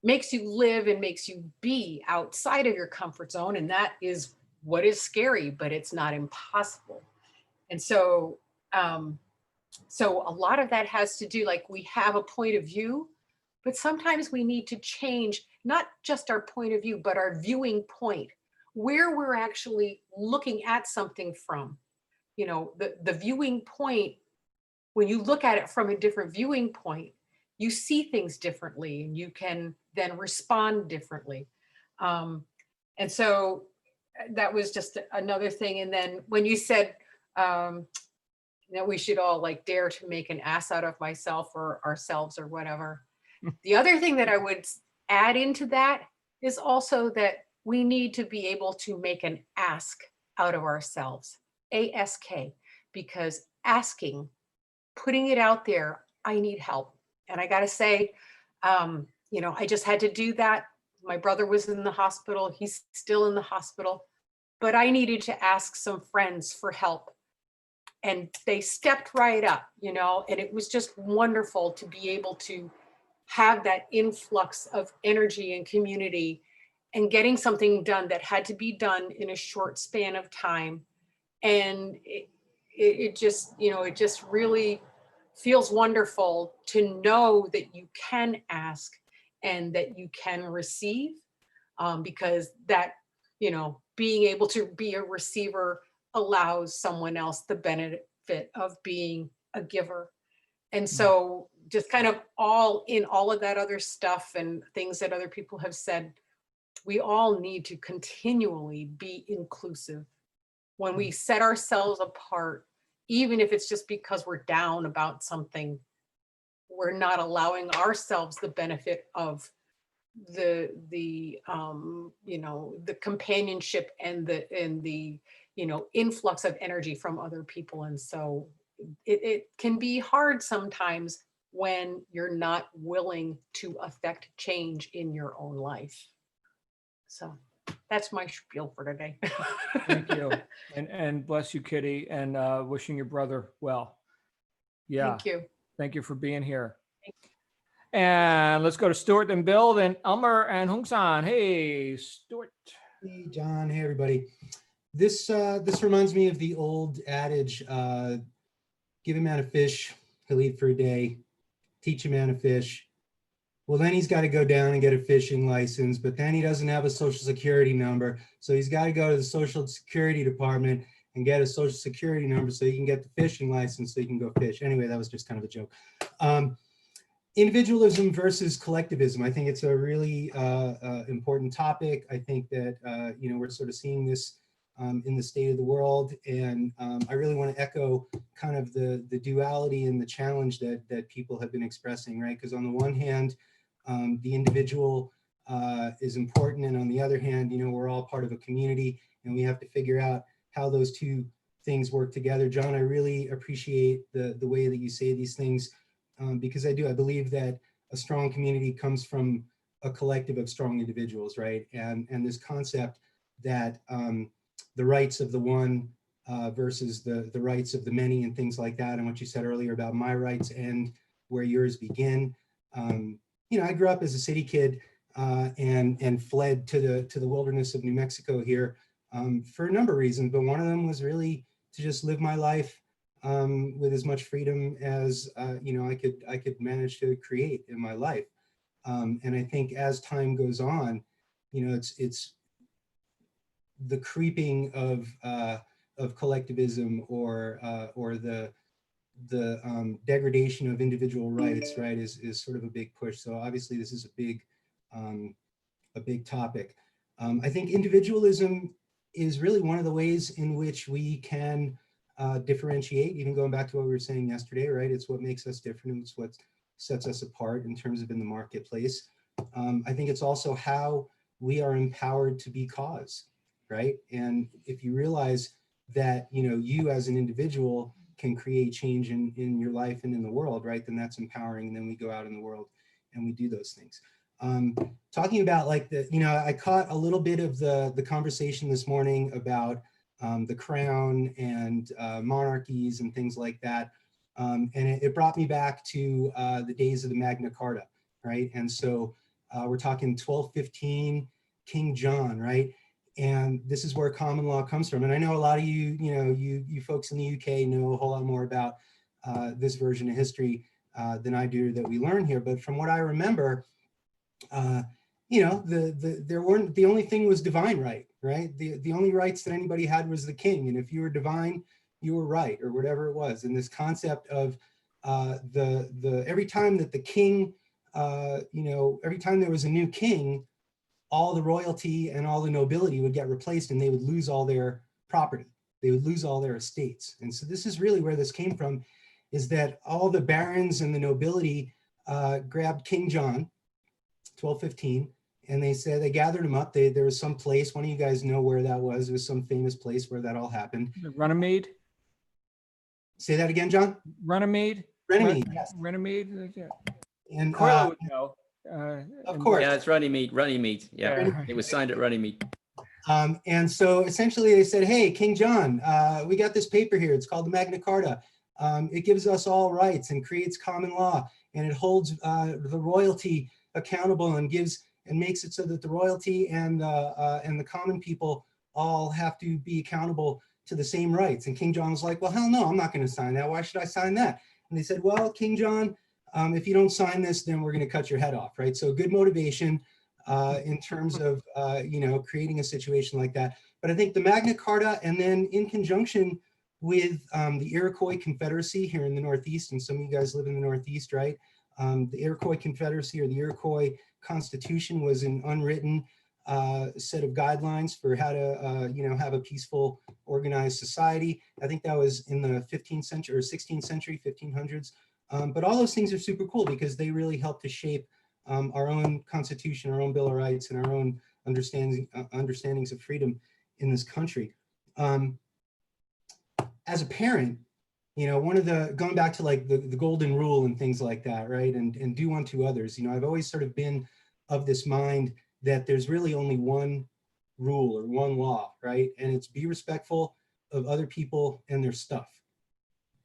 makes you live and makes you be outside of your comfort zone, and that is what is scary, but it's not impossible. And so so a lot of that has to do, like, we have a point of view, but sometimes we need to change not just our point of view, but our viewing point, where we're actually looking at something from. The viewing point, when you look at it from a different viewing point, you see things differently, and you can then respond differently. And so that was just another thing. And then when you said that we should all like dare to make an ass out of myself or ourselves or whatever. The other thing that I would add into that is also that we need to be able to make an ask out of ourselves, ASK, because asking, putting it out there, I need help. And I got to say, I just had to do that. My brother was in the hospital. He's still in the hospital, but I needed to ask some friends for help. And they stepped right up, and it was just wonderful to be able to have that influx of energy and community and getting something done that had to be done in a short span of time. And it just really feels wonderful to know that you can ask and that you can receive, because that, being able to be a receiver allows someone else the benefit of being a giver. And so just kind of all of that other stuff and things that other people have said, we all need to continually be inclusive. When we set ourselves apart, even if it's just because we're down about something, we're not allowing ourselves the benefit of the companionship and the influx of energy from other people. And so it can be hard sometimes when you're not willing to affect change in your own life. So that's my spiel for today. Thank you. And bless you, Kitty, and wishing your brother well. Yeah. Thank you. Thank you for being here. And let's go to Stuart and Bill, then Elmer and Hungsan. Hey, Stuart. Hey, John. Hey, everybody. This reminds me of the old adage, give a man a fish, he'll eat for a day. Teach a man to fish. Well, then he's got to go down and get a fishing license, but then he doesn't have a social security number. So he's got to go to the social security department and get a social security number so he can get the fishing license so he can go fish. Anyway, that was just kind of a joke. Individualism versus collectivism. I think it's a really important topic. I think that, we're sort of seeing this in the state of the world. And I really want to echo kind of the duality and the challenge that people have been expressing, right? Because on the one hand, the individual is important. And on the other hand, we're all part of a community, and we have to figure out how those two things work together. John, I really appreciate the way that you say these things, because I believe that a strong community comes from a collective of strong individuals, right? And this concept that the rights of the one versus the rights of the many and things like that, and what you said earlier about my rights end where yours begin. You know, I grew up as a city kid and fled to the wilderness of New Mexico here for a number of reasons, but one of them was really to just live my life with as much freedom as you know, I could manage to create in my life. And I think as time goes on, you know, it's the creeping of collectivism or the degradation of individual rights, right, is sort of a big push. So obviously this is a big topic. I think individualism is really one of the ways in which we can differentiate, even going back to what we were saying yesterday, right? It's what makes us different. It's what sets us apart in terms of in the marketplace. I think it's also how we are empowered to be cause, right? And if you realize that, you know, you as an individual can create change in your life and in the world, right, then that's empowering. And then we go out in the world and we do those things. Talking about like the, you know, I caught a little bit of the conversation this morning about the crown and monarchies and things like that. And it brought me back to the days of the Magna Carta, right? And so we're talking 1215, King John, right? And this is where common law comes from. And I know a lot of you, you know, you folks in the UK know a whole lot more about this version of history than I do that we learn here. But from what I remember, you know, the only thing was divine right, right? The only rights that anybody had was the king. And if you were divine, you were right, or whatever it was. And this concept of every time that the king, you know, every time there was a new king, all the royalty and all the nobility would get replaced and they would lose all their property. They would lose all their estates. And so this is really where this came from, is that all the barons and the nobility grabbed King John, 1215, and they said, they gathered him up. There was some place, one of you guys know where that was. It was some famous place where that all happened. Runnymede? Say that again, John? Runnymede? Runnymede, yes. Runnymede? Yeah. And Coyle would know. of course. Yeah, it's Runnymede. Yeah, Yeah. it was signed at Runnymede. And so essentially they said, hey, King John, we got this paper here. It's called the Magna Carta. It gives us all rights and creates common law, and it holds the royalty accountable and makes it so that the royalty and the common people all have to be accountable to the same rights. And King John was like, well, hell no, I'm not going to sign that. Why should I sign that? And they said, well, King John, if you don't sign this, then we're going to cut your head off, right? So good motivation in terms of, you know, creating a situation like that. But I think the Magna Carta, and then in conjunction with the Iroquois Confederacy here in the Northeast, and some of you guys live in the Northeast, right? The Iroquois Confederacy, or the Iroquois Constitution, was an unwritten set of guidelines for how to, you know, have a peaceful, organized society. I think that was in the 15th century or 16th century, 1500s. But all those things are super cool because they really help to shape our own constitution, our own Bill of Rights, and our own understandings of freedom in this country. As a parent, you know, one of the, going back to like the golden rule and things like that, right? And do unto others. You know, I've always sort of been of this mind that there's really only one rule or one law, right? And it's be respectful of other people and their stuff.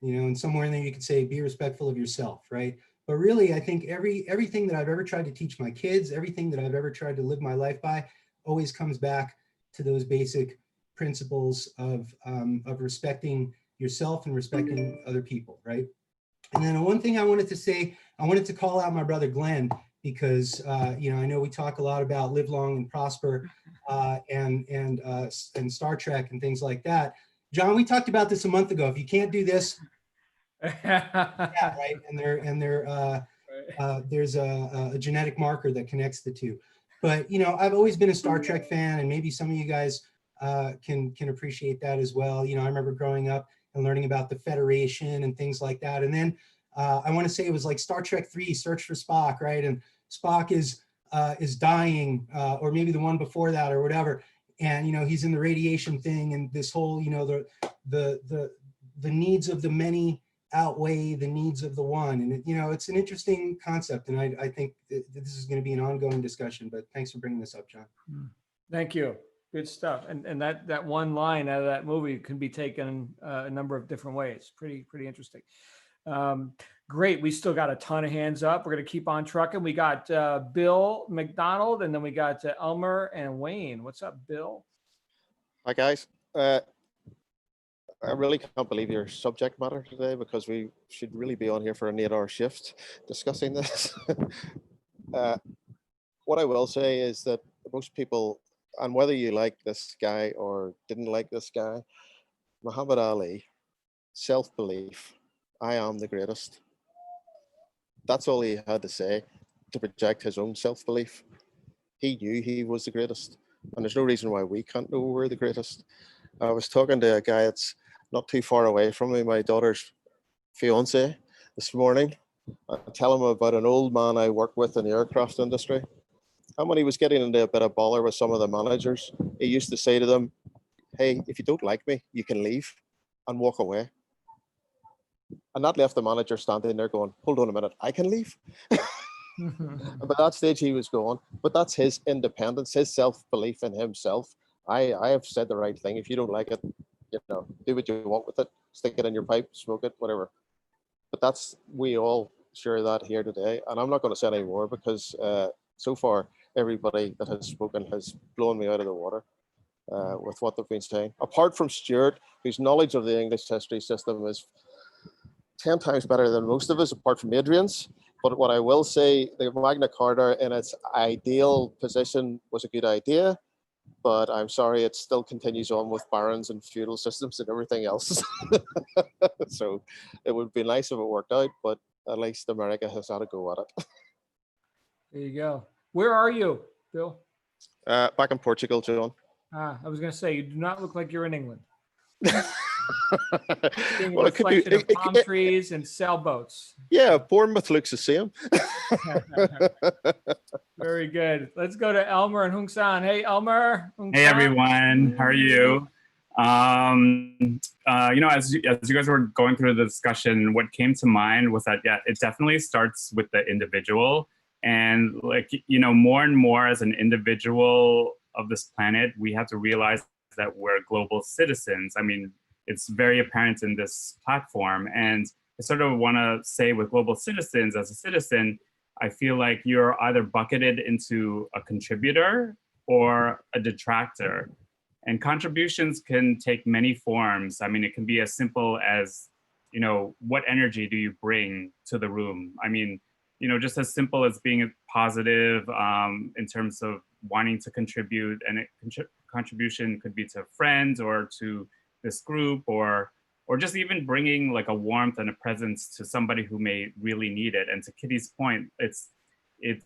You know, and somewhere in there you could say be respectful of yourself, right? But really, I think everything that I've ever tried to teach my kids, everything that I've ever tried to live my life by, always comes back to those basic principles of respecting yourself and respecting other people, right? And then one thing I wanted to say, I wanted to call out my brother Glenn, because you know, I know we talk a lot about live long and prosper and Star Trek and things like that. John, we talked about this a month ago. If you can't do this, yeah, right. And there's a genetic marker that connects the two. But you know, I've always been a Star Trek fan, and maybe some of you guys can appreciate that as well. You know, I remember growing up and learning about the Federation and things like that. And then I want to say it was like Star Trek 3, Search for Spock, right? And Spock is dying, or maybe the one before that or whatever. and he's in the radiation thing, and this whole the needs of the many outweigh the needs of the one, and it's an interesting concept, and I think that this is going to be an ongoing discussion. But thanks for bringing this up, John. Thank you. Good stuff. And that one line out of that movie can be taken a number of different ways. Pretty interesting. Great. We still got a ton of hands up. We're going to keep on trucking. We got Bill McDonald, and then we got Elmer and Wayne. What's up, Bill? Hi, guys. I really can't believe your subject matter today, because we should really be on here for an 8-hour shift discussing this. What I will say is that most people, and whether you like this guy or didn't like this guy, Muhammad Ali, self-belief, I am the greatest. That's all he had to say to project his own self-belief. He knew he was the greatest, and there's no reason why we can't know we're the greatest. I was talking to a guy that's not too far away from me, my daughter's fiance, this morning. I tell him about an old man I work with in the aircraft industry. And when he was getting into a bit of bother with some of the managers, he used to say to them, hey, if you don't like me, you can leave and walk away. And that left the manager standing there going, hold on a minute, I can leave? And by that stage he was gone. But that's his independence, his self-belief in himself. I have said the right thing. If you don't like it, do what you want with it. Stick it in your pipe, smoke it, whatever. But we all share that here today. And I'm not going to say any more, because so far, everybody that has spoken has blown me out of the water with what they've been saying. Apart from Stuart, whose knowledge of the English history system is 10 times better than most of us, apart from Adrian's. But what I will say, the Magna Carta in its ideal position was a good idea, but I'm sorry, it still continues on with barons and feudal systems and everything else. So it would be nice if it worked out, but at least America has had a go at it. There you go. Where are you, Bill? Back in Portugal, John. I was going to say, you do not look like you're in England. Being a Well, it could be, reflection of palm trees and sailboats. Yeah, Bournemouth looks the same. Very good. Let's go to Elmer and Hung San. Hey, Elmer. Hey, everyone. How are you? As you guys were going through the discussion, what came to mind was that, yeah, it definitely starts with the individual. And more and more as an individual of this planet, we have to realize that we're global citizens. I mean, it's very apparent in this platform. And I sort of want to say with global citizens, as a citizen, I feel like you're either bucketed into a contributor or a detractor. And contributions can take many forms. I mean, it can be as simple as, what energy do you bring to the room? I mean, just as simple as being positive in terms of wanting to contribute, and contribution could be to friends or to this group, or just even bringing like a warmth and a presence to somebody who may really need it. And to Kitty's point, it's in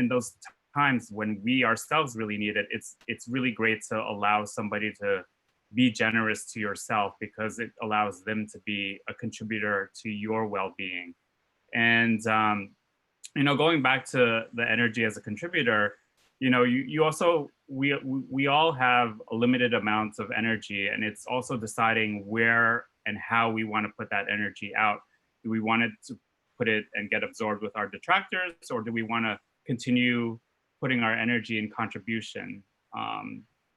those times when we ourselves really need it, it's really great to allow somebody to be generous to yourself, because it allows them to be a contributor to your well-being. And going back to the energy as a contributor, you also, we all have a limited amount of energy, and it's also deciding where and how we want to put that energy out. Do we want it to put it and get absorbed with our detractors, or do we want to continue putting our energy in contribution?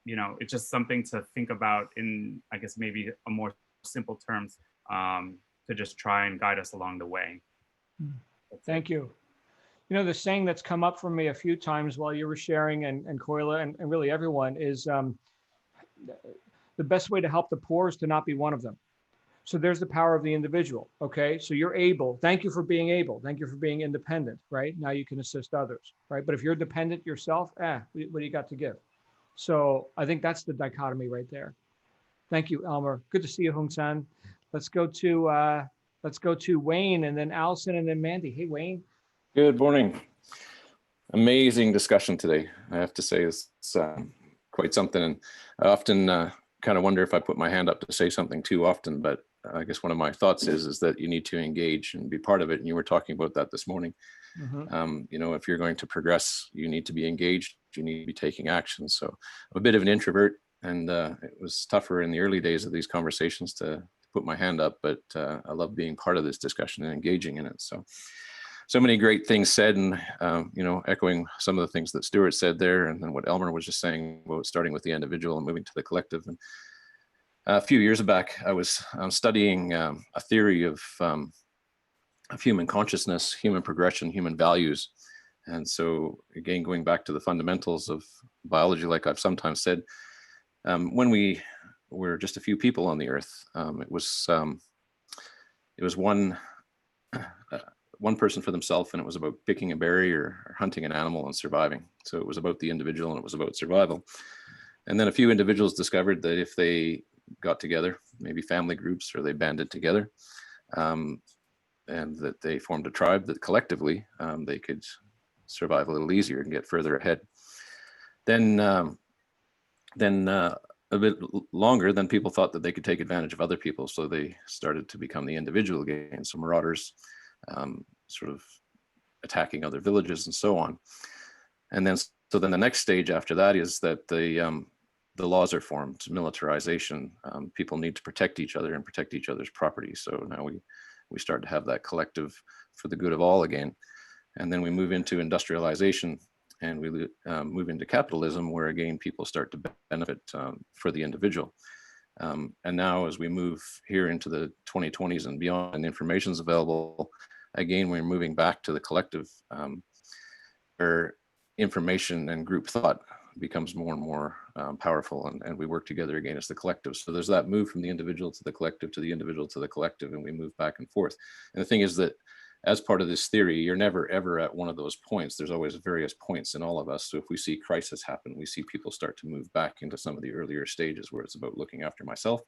It's just something to think about in, I guess, maybe a more simple terms, to just try and guide us along the way. Thank you. The saying that's come up for me a few times while you were sharing, and Koila, and really everyone, is the best way to help the poor is to not be one of them. So there's the power of the individual. Okay, so you're able. Thank you for being able. Thank you for being independent. Right now you can assist others. Right, but if you're dependent yourself, what do you got to give? So I think that's the dichotomy right there. Thank you, Elmer. Good to see you, Hung San. Let's go to Wayne, and then Allison, and then Mandy. Hey, Wayne. Good morning. Amazing discussion today. I have to say it's quite something. And I often kind of wonder if I put my hand up to say something too often, but I guess one of my thoughts is that you need to engage and be part of it. And you were talking about that this morning. If you're going to progress, you need to be engaged you need to be taking action. So I'm a bit of an introvert, and it was tougher in the early days of these conversations to put my hand up, but I love being part of this discussion and engaging in it. So many great things said, and echoing some of the things that Stuart said there, and then what Elmer was just saying about starting with the individual and moving to the collective. And a few years back, I was studying a theory of human consciousness, human progression, human values. And so again, going back to the fundamentals of biology, like I've sometimes said, when we were just a few people on the earth, it was one person for themselves, and it was about picking a berry or hunting an animal and surviving. So it was about the individual and it was about survival. And then a few individuals discovered that if they got together, maybe family groups, or they banded together, and that they formed a tribe, that collectively they could survive a little easier and get further ahead. Then a bit longer, then people thought that they could take advantage of other people, so they started to become the individual again. So marauders, sort of attacking other villages and so on. And then so then the next stage after that is that the laws are formed, militarization. People need to protect each other and protect each other's property. So now we start to have that collective for the good of all again. And then we move into industrialization, and we move into capitalism, where again people start to benefit for the individual. And now as we move here into the 2020s and beyond, and information is available, again we're moving back to the collective, where information and group thought becomes more and more powerful, and we work together again as the collective. So there's that move from the individual to the collective to the individual to the collective, and we move back and forth. And the thing is that as part of this theory, you're never ever at one of those points. There's always various points in all of us. So if we see crisis happen, we see people start to move back into some of the earlier stages where it's about looking after myself,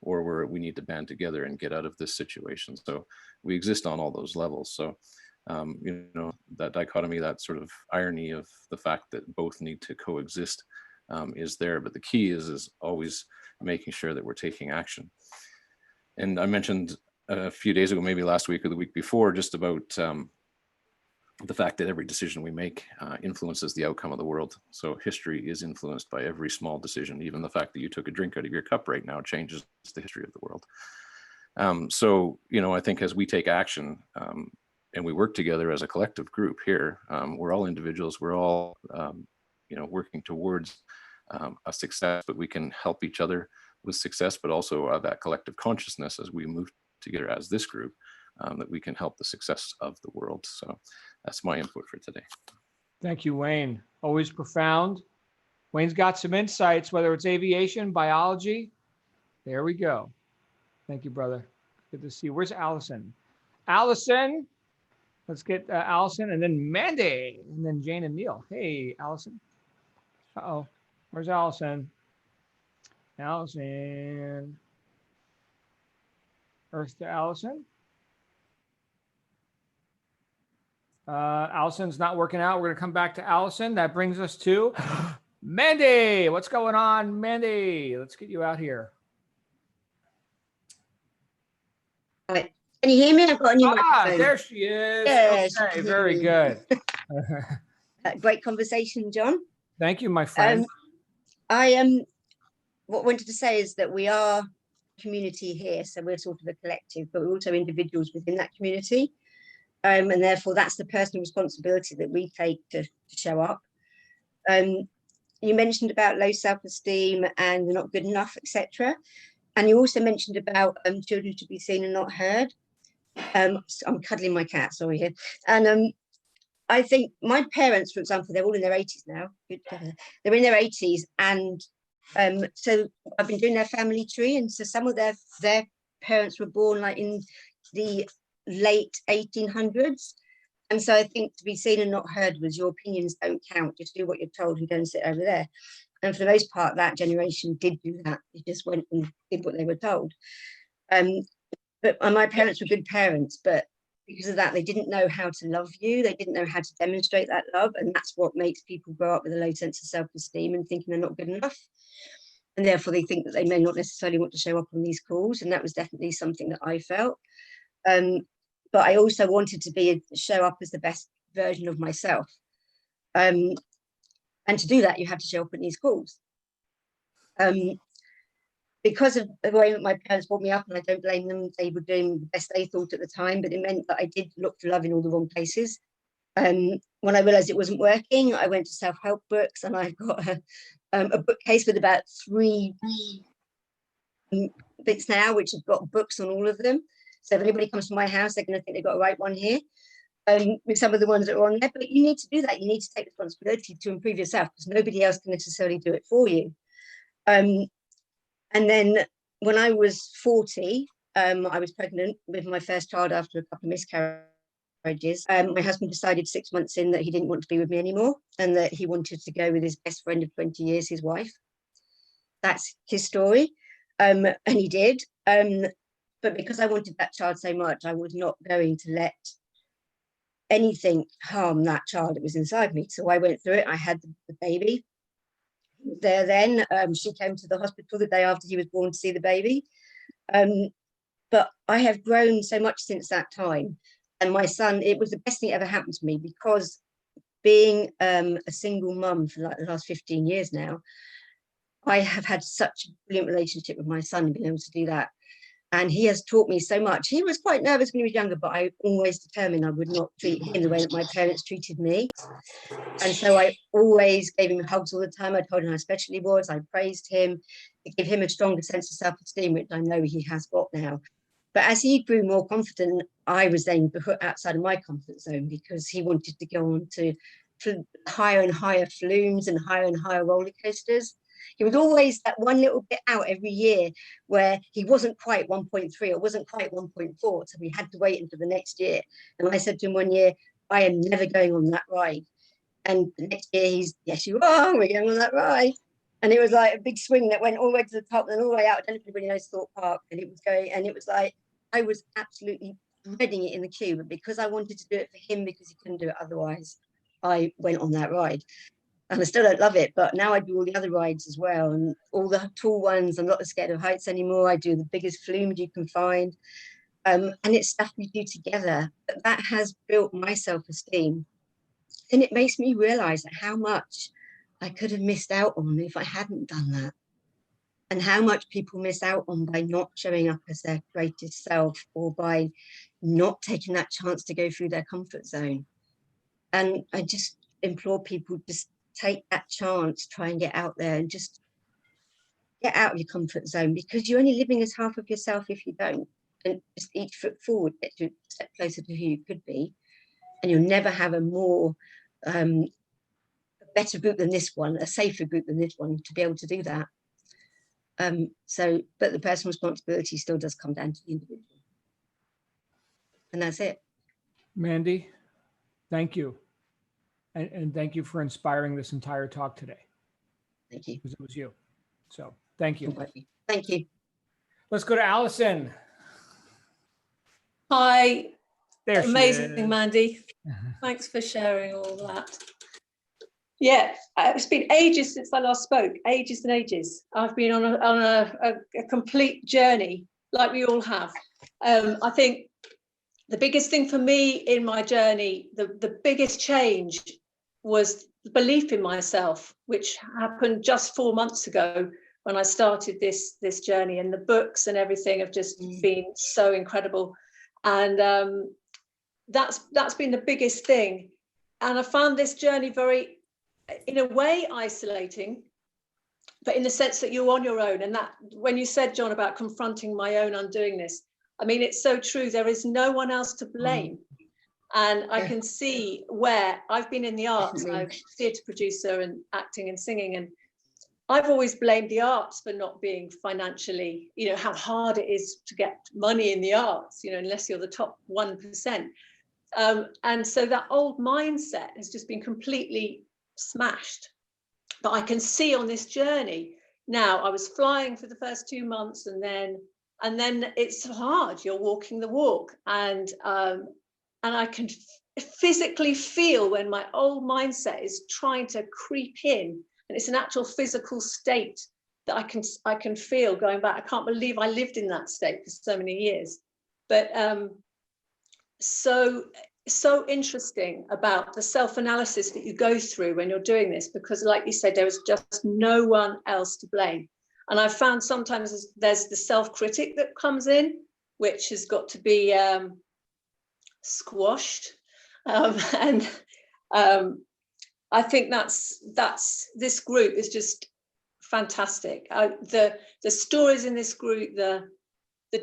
or where we need to band together and get out of this situation. So we exist on all those levels. So that dichotomy, that sort of irony of the fact that both need to coexist is there. But the key is always making sure that we're taking action. And I mentioned a few days ago, maybe last week or the week before, just about the fact that every decision we make influences the outcome of the world. So history is influenced by every small decision. Even the fact that you took a drink out of your cup right now changes the history of the world. So I think as we take action, and we work together as a collective group here, we're all individuals, we're all working towards a success, but we can help each other with success, but also that collective consciousness as we move together as this group, that we can help the success of the world. So that's my input for today. Thank you, Wayne. Always profound. Wayne's got some insights, whether it's aviation, biology. There we go. Thank you, brother. Good to see you. Where's Allison? Allison. Let's get Allison, and then Mandy, and then Jane and Neil. Hey, Allison. Uh-oh. Where's Allison? Allison. Earth to Allison. Allison's not working out. We're going to come back to Allison. That brings us to Mandy. What's going on, Mandy? Let's get you out here. Right. Can you hear me? I've got a new microphone. There she is. Yes. Okay, very good. Great conversation, John. Thank you, my friend. What I wanted to say is that we are a community here, so we're sort of a collective, but we're also individuals within that community. And therefore, that's the personal responsibility that we take to show up. You mentioned about low self-esteem and not good enough, etc. And you also mentioned about children to be seen and not heard. I'm cuddling my cat, sorry here. And I think my parents, for example, they're all in their 80s now. They're in their 80s, and so I've been doing their family tree, and so some of their parents were born like in the late 1800s. And so I think to be seen and not heard was your opinions don't count, just do what you're told and go and sit over there. And for the most part, that generation did do that. They just went and did what they were told. But my parents were good parents, but because of that, they didn't know how to love you. They didn't know how to demonstrate that love. And that's what makes people grow up with a low sense of self-esteem and thinking they're not good enough. And therefore, they think that they may not necessarily want to show up on these calls. And that was definitely something that I felt. But I also wanted to show up as the best version of myself. And to do that, you have to show up at these calls. Because of the way that my parents brought me up, and I don't blame them, they were doing the best they thought at the time, but it meant that I did look for love in all the wrong places. When I realized it wasn't working, I went to self-help books, and I've got a bookcase with about 3 bits now, which have got books on all of them. So if anybody comes to my house, they're going to think they've got the right one here. With some of the ones that are on there, but you need to do that. You need to take responsibility to improve yourself, because nobody else can necessarily do it for you. And then when I was 40, I was pregnant with my first child after a couple of miscarriages. My husband decided 6 months in that he didn't want to be with me anymore, and that he wanted to go with his best friend of 20 years, his wife. That's his story. And he did. But because I wanted that child so much, I was not going to let anything harm that child that was inside me. So I went through it. I had the baby. He was there then. She came to the hospital the day after he was born to see the baby. But I have grown so much since that time. And my son, it was the best thing that ever happened to me, because being a single mum for like the last 15 years now, I have had such a brilliant relationship with my son and been able to do that. And he has taught me so much. He was quite nervous when he was younger, but I always determined I would not treat him the way that my parents treated me. And so I always gave him hugs all the time. I told him how special he was. I praised him to give him a stronger sense of self-esteem, which I know he has got now. But as he grew more confident, I was then put outside of my comfort zone, because he wanted to go on to higher and higher flumes and higher roller coasters. He was always that one little bit out every year where he wasn't quite 1.3 or wasn't quite 1.4. So we had to wait until the next year. And I said to him one year, I am never going on that ride. And the next year he's, yes, you are, we're going on that ride. And it was like a big swing that went all the way to the top and then all the way out. I don't know if anybody knows Thorpe Park. And it was going, and it was like, I was absolutely dreading it in the queue. But because I wanted to do it for him, because he couldn't do it otherwise, I went on that ride. And I still don't love it, but now I do all the other rides as well, and all the tall ones. I'm not scared of heights anymore. I do the biggest flumes you can find. And it's stuff we do together. But that has built my self-esteem. And it makes me realize how much I could have missed out on if I hadn't done that. And how much people miss out on by not showing up as their greatest self, or by not taking that chance to go through their comfort zone. And I just implore people, just take that chance, try and get out there and just get out of your comfort zone, because you're only living as half of yourself if you don't. And just each foot forward gets you a step closer to who you could be. And you'll never have a more a better group than this one, a safer group than this one, to be able to do that. But the personal responsibility still does come down to the individual. And that's it. Mandy, thank you. And thank you for inspiring this entire talk today. Thank you. Because it was you. So thank you. Thank you. Let's go to Allison. Hi. There she Amazing, is. Mandy. Thanks for sharing all that. Yeah, it's been ages since I last spoke, ages and ages. I've been on a complete journey, like we all have. I think the biggest thing for me in my journey, the biggest change, was the belief in myself, which happened just 4 months ago when I started this journey. And the books and everything have just been so incredible. And that's been the biggest thing. And I found this journey very, in a way, isolating, but in the sense that you're on your own. And that, when you said, John, about confronting my own undoingness, I mean, it's so true. There is no one else to blame. And I can see where I've been in the arts. I'm a theatre producer and acting and singing. And I've always blamed the arts for not being financially, how hard it is to get money in the arts, unless you're the top 1%. And so that old mindset has just been completely smashed. But I can see on this journey now, I was flying for the first 2 months, and then it's hard. You're walking the walk, and I can physically feel when my old mindset is trying to creep in, and it's an actual physical state that I can feel going back. I can't believe I lived in that state for so many years. But so so interesting about the self-analysis that you go through when you're doing this, because like you said, there is just no one else to blame. And I've found sometimes there's the self-critic that comes in, which has got to be squashed. I think that's this group is just fantastic. The stories in this group, the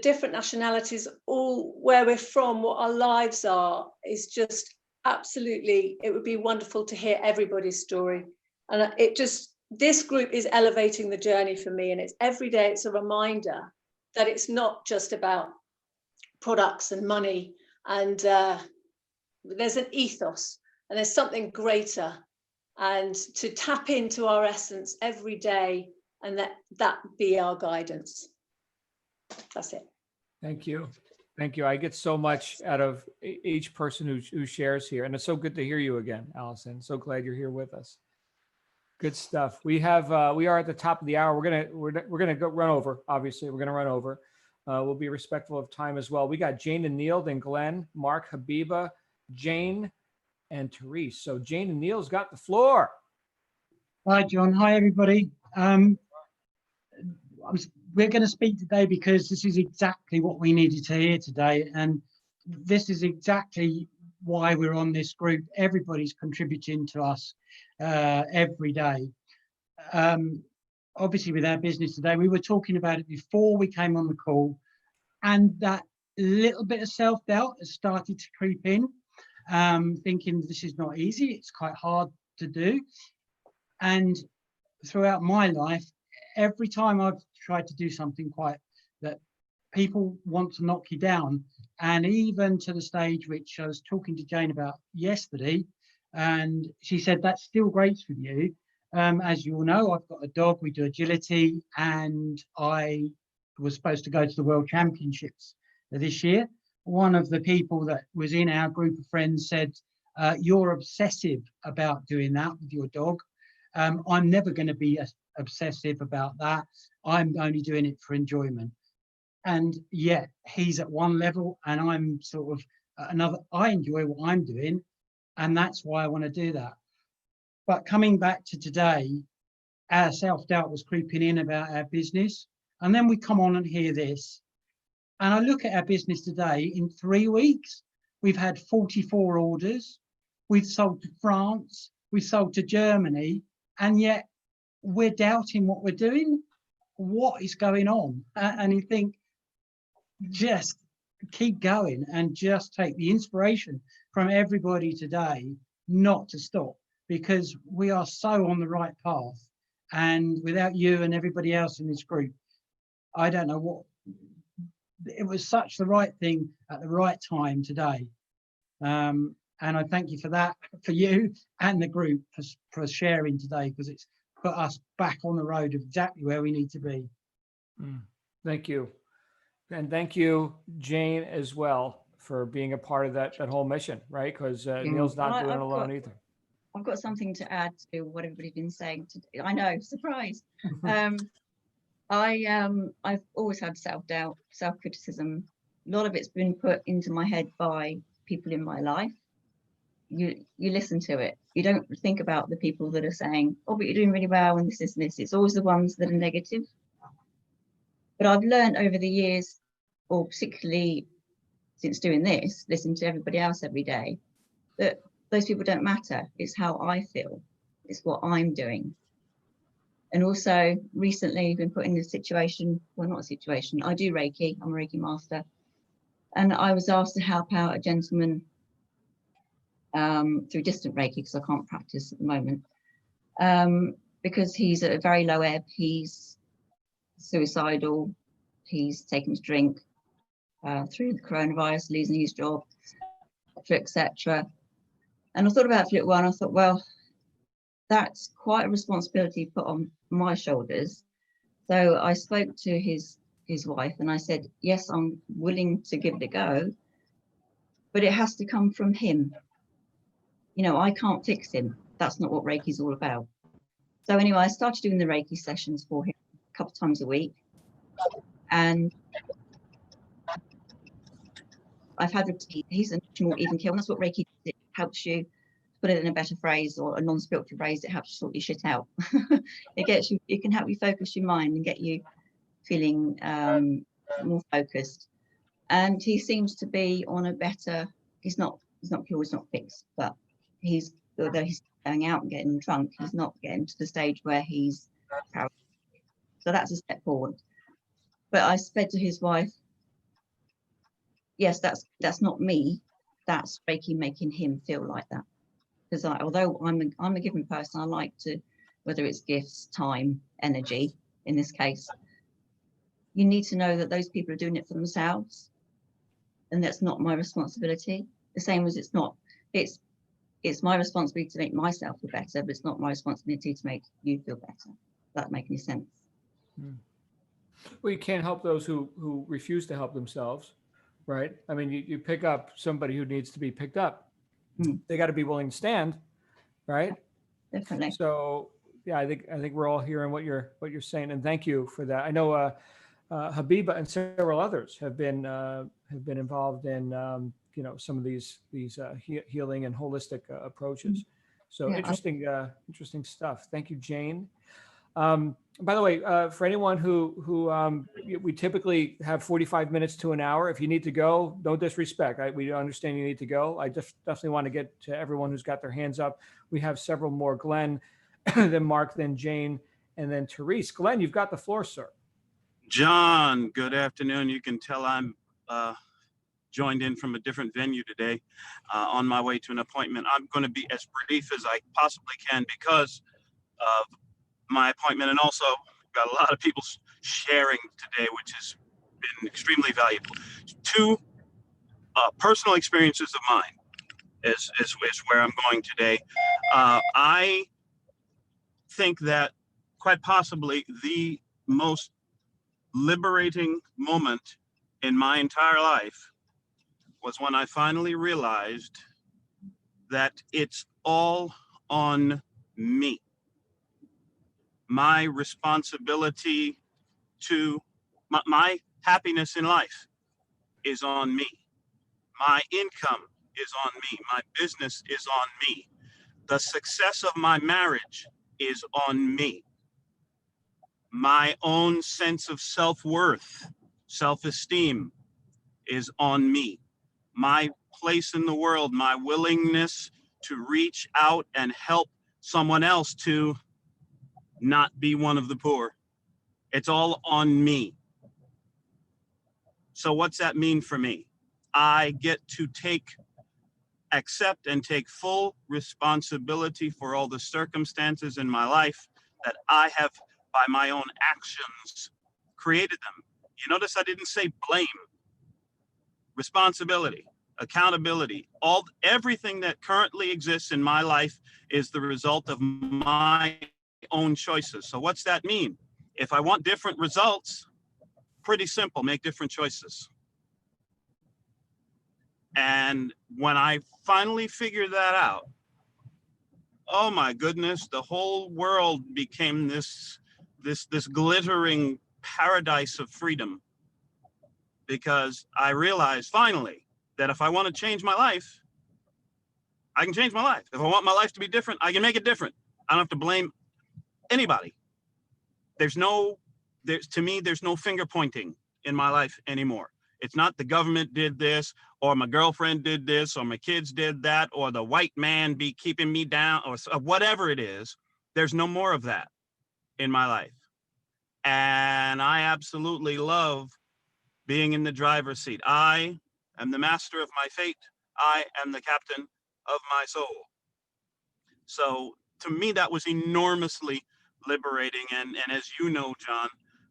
different nationalities, all where we're from, what our lives are, is just absolutely, it would be wonderful to hear everybody's story. And this group is elevating the journey for me. And it's every day, it's a reminder that it's not just about products and money. And there's an ethos and there's something greater. And to tap into our essence every day, and that be our guidance. That's it. Thank you. Thank you. I get so much out of each person who shares here. And it's so good to hear you again, Allison. So glad you're here with us. Good stuff. We are at the top of the hour. We're gonna go run over. Obviously, we're gonna run over. We'll be respectful of time as well. We got Jane and Neil, then Glenn, Mark, Habiba, Jane, and Therese. So Jane and Neil's got the floor. Hi, John. Hi, everybody. We're going to speak today because this is exactly what we needed to hear today. And this is exactly why we're on this group. Everybody's contributing to us every day. Obviously, with our business today, we were talking about it before we came on the call, and that little bit of self-doubt has started to creep in, thinking this is not easy, it's quite hard to do. And throughout my life, every time I've tried to do something that people want to knock you down, and even to the stage which I was talking to Jane about yesterday, and she said that's still great with you. As you all know, I've got a dog, we do agility, and I was supposed to go to the World Championships this year. One of the people that was in our group of friends said, you're obsessive about doing that with your dog. I'm never going to be obsessive about that. I'm only doing it for enjoyment. And yet he's at one level and I'm sort of at another. I enjoy what I'm doing, and that's why I want to do that. But coming back to today, our self-doubt was creeping in about our business. And then we come on and hear this. And I look at our business today. In 3 weeks, we've had 44 orders. We've sold to France. We've sold to Germany. And yet we're doubting what we're doing. What is going on? And you think, just keep going and just take the inspiration from everybody today not to stop, because we are so on the right path. And without you and everybody else in this group, I don't know what, it was such the right thing at the right time today. And I thank you for that, for you and the group for sharing today, because it's put us back on the road of exactly where we need to be. Thank you. And thank you, Jane, as well, for being a part of that whole mission, right? Because Neil's not doing it alone either. I've got something to add to what everybody's been saying today. I know, surprise. I've always had self-doubt, self-criticism. A lot of it's been put into my head by people in my life. You listen to it. You don't think about the people that are saying, oh, but you're doing really well and this. It's always the ones that are negative. But I've learned over the years, or particularly since doing this, listening to everybody else every day, that those people don't matter. It's how I feel. It's what I'm doing. And also recently I've been put in this situation, well, not a situation, I do Reiki, I'm a Reiki master. And I was asked to help out a gentleman through distant Reiki, because I can't practice at the moment, because he's at a very low ebb. He's suicidal, he's taken to drink through the coronavirus, losing his job, etc. And I thought about it for a little while, and I thought, well, that's quite a responsibility put on my shoulders. So I spoke to his wife and I said, yes, I'm willing to give it a go, but it has to come from him. You know, I can't fix him. That's not what Reiki is all about. So anyway, I started doing the Reiki sessions for him a couple of times a week. And I've had, he's a more even keel. And that's what Reiki does. It helps you, put it in a better phrase or a non-spiritual phrase, it helps you sort your shit out. It can help you focus your mind and get you feeling more focused. And he seems to be on a better, he's not cured, he's not fixed, but although he's going out and getting drunk, he's not getting to the stage where he's proud. So that's a step forward. But I said to his wife, yes, that's not me, that's Reiki making him feel like that. Because although I'm a giving person, I like to, whether it's gifts, time, energy, in this case, you need to know that those people are doing it for themselves, and that's not my responsibility. The same as it's my responsibility to make myself feel better, but it's not my responsibility to make you feel better. Does that make any sense? Well, you can't help those who refuse to help themselves, right? I mean, you pick up somebody who needs to be picked up. They got to be willing to stand, right? Definitely. So yeah, I think we're all hearing what you're saying, and thank you for that. I know Habiba and several others have been involved in some of these healing and holistic approaches. So Yeah, interesting stuff. Thank you, Jane. By the way, for anyone who we typically have 45 minutes to an hour. If you need to go, no disrespect. We understand you need to go. I just definitely want to get to everyone who's got their hands up. We have several more. Glenn, then Mark, then Jane, and then Therese. Glenn, you've got the floor, sir. John, good afternoon. You can tell I'm joined in from a different venue today, on my way to an appointment. I'm going to be as brief as I possibly can because of my appointment, and also got a lot of people sharing today, which has been extremely valuable. Two personal experiences of mine is where I'm going today. I think that quite possibly the most liberating moment in my entire life was when I finally realized that it's all on me. My responsibility to my happiness in life is on me. My income is on me. My business is on me. The success of my marriage is on me. My own sense of self-worth, self-esteem is on me. My place in the world, my willingness to reach out and help someone else to not be one of the poor. It's all on me. So what's that mean for me? I get to accept and take full responsibility for all the circumstances in my life that I have, by my own actions, created them. You notice I didn't say blame. Responsibility, accountability, everything that currently exists in my life is the result of my own choices. So what's that mean? If I want different results, pretty simple, make different choices. And when I finally figured that out, oh my goodness, the whole world became this glittering paradise of freedom, because I realized finally that if I want to change my life, I can change my life. If I want my life to be different, I can make it different. I don't have to blame anybody. To me, there's no finger pointing in my life anymore. It's not the government did this, or my girlfriend did this, or my kids did that, or the white man be keeping me down, or whatever it is. There's no more of that in my life. And I absolutely love being in the driver's seat. I am the master of my fate. I am the captain of my soul. So to me, that was enormously liberating. And as you know, John,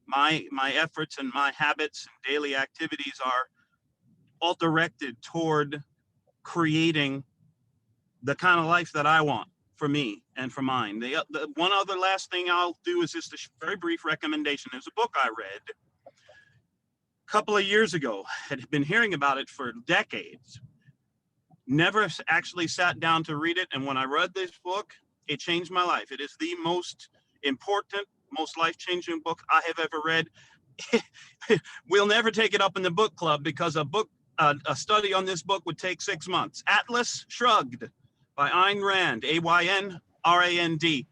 my efforts and my habits and daily activities are all directed toward creating the kind of life that I want for me and for mine. The one other last thing I'll do is just a very brief recommendation. There's a book I read a couple of years ago. Had been hearing about it for decades. Never actually sat down to read it. And when I read this book, it changed my life. It is the most important, most life-changing book I have ever read. We'll never take it up in the book club because a book a study on this book would take 6 months. Atlas Shrugged by Ayn Rand, A-Y-N-R-A-N-D.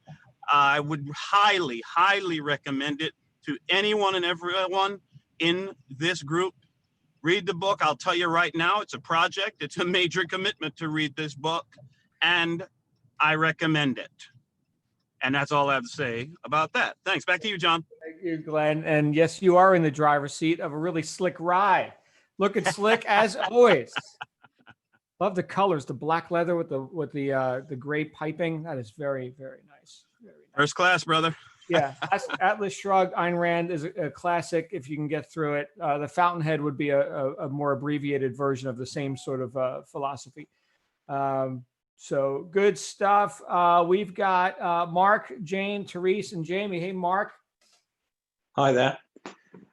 I would highly, highly recommend it to anyone and everyone in this group. Read the book. I'll tell you right now, it's a project. It's a major commitment to read this book, and I recommend it. And that's all I have to say about that. Thanks. Back to you, John. Thank you, Glenn. And yes, you are in the driver's seat of a really slick ride. Looking slick as always. Love the colors, the black leather with the gray piping. That is very, very nice. Very nice. First class, brother. Yeah, Atlas Shrugged, Ayn Rand is a classic if you can get through it. The Fountainhead would be a more abbreviated version of the same sort of philosophy. So good stuff. We've got Mark, Jane, Therese, and Jamie. Hey, Mark. Hi there.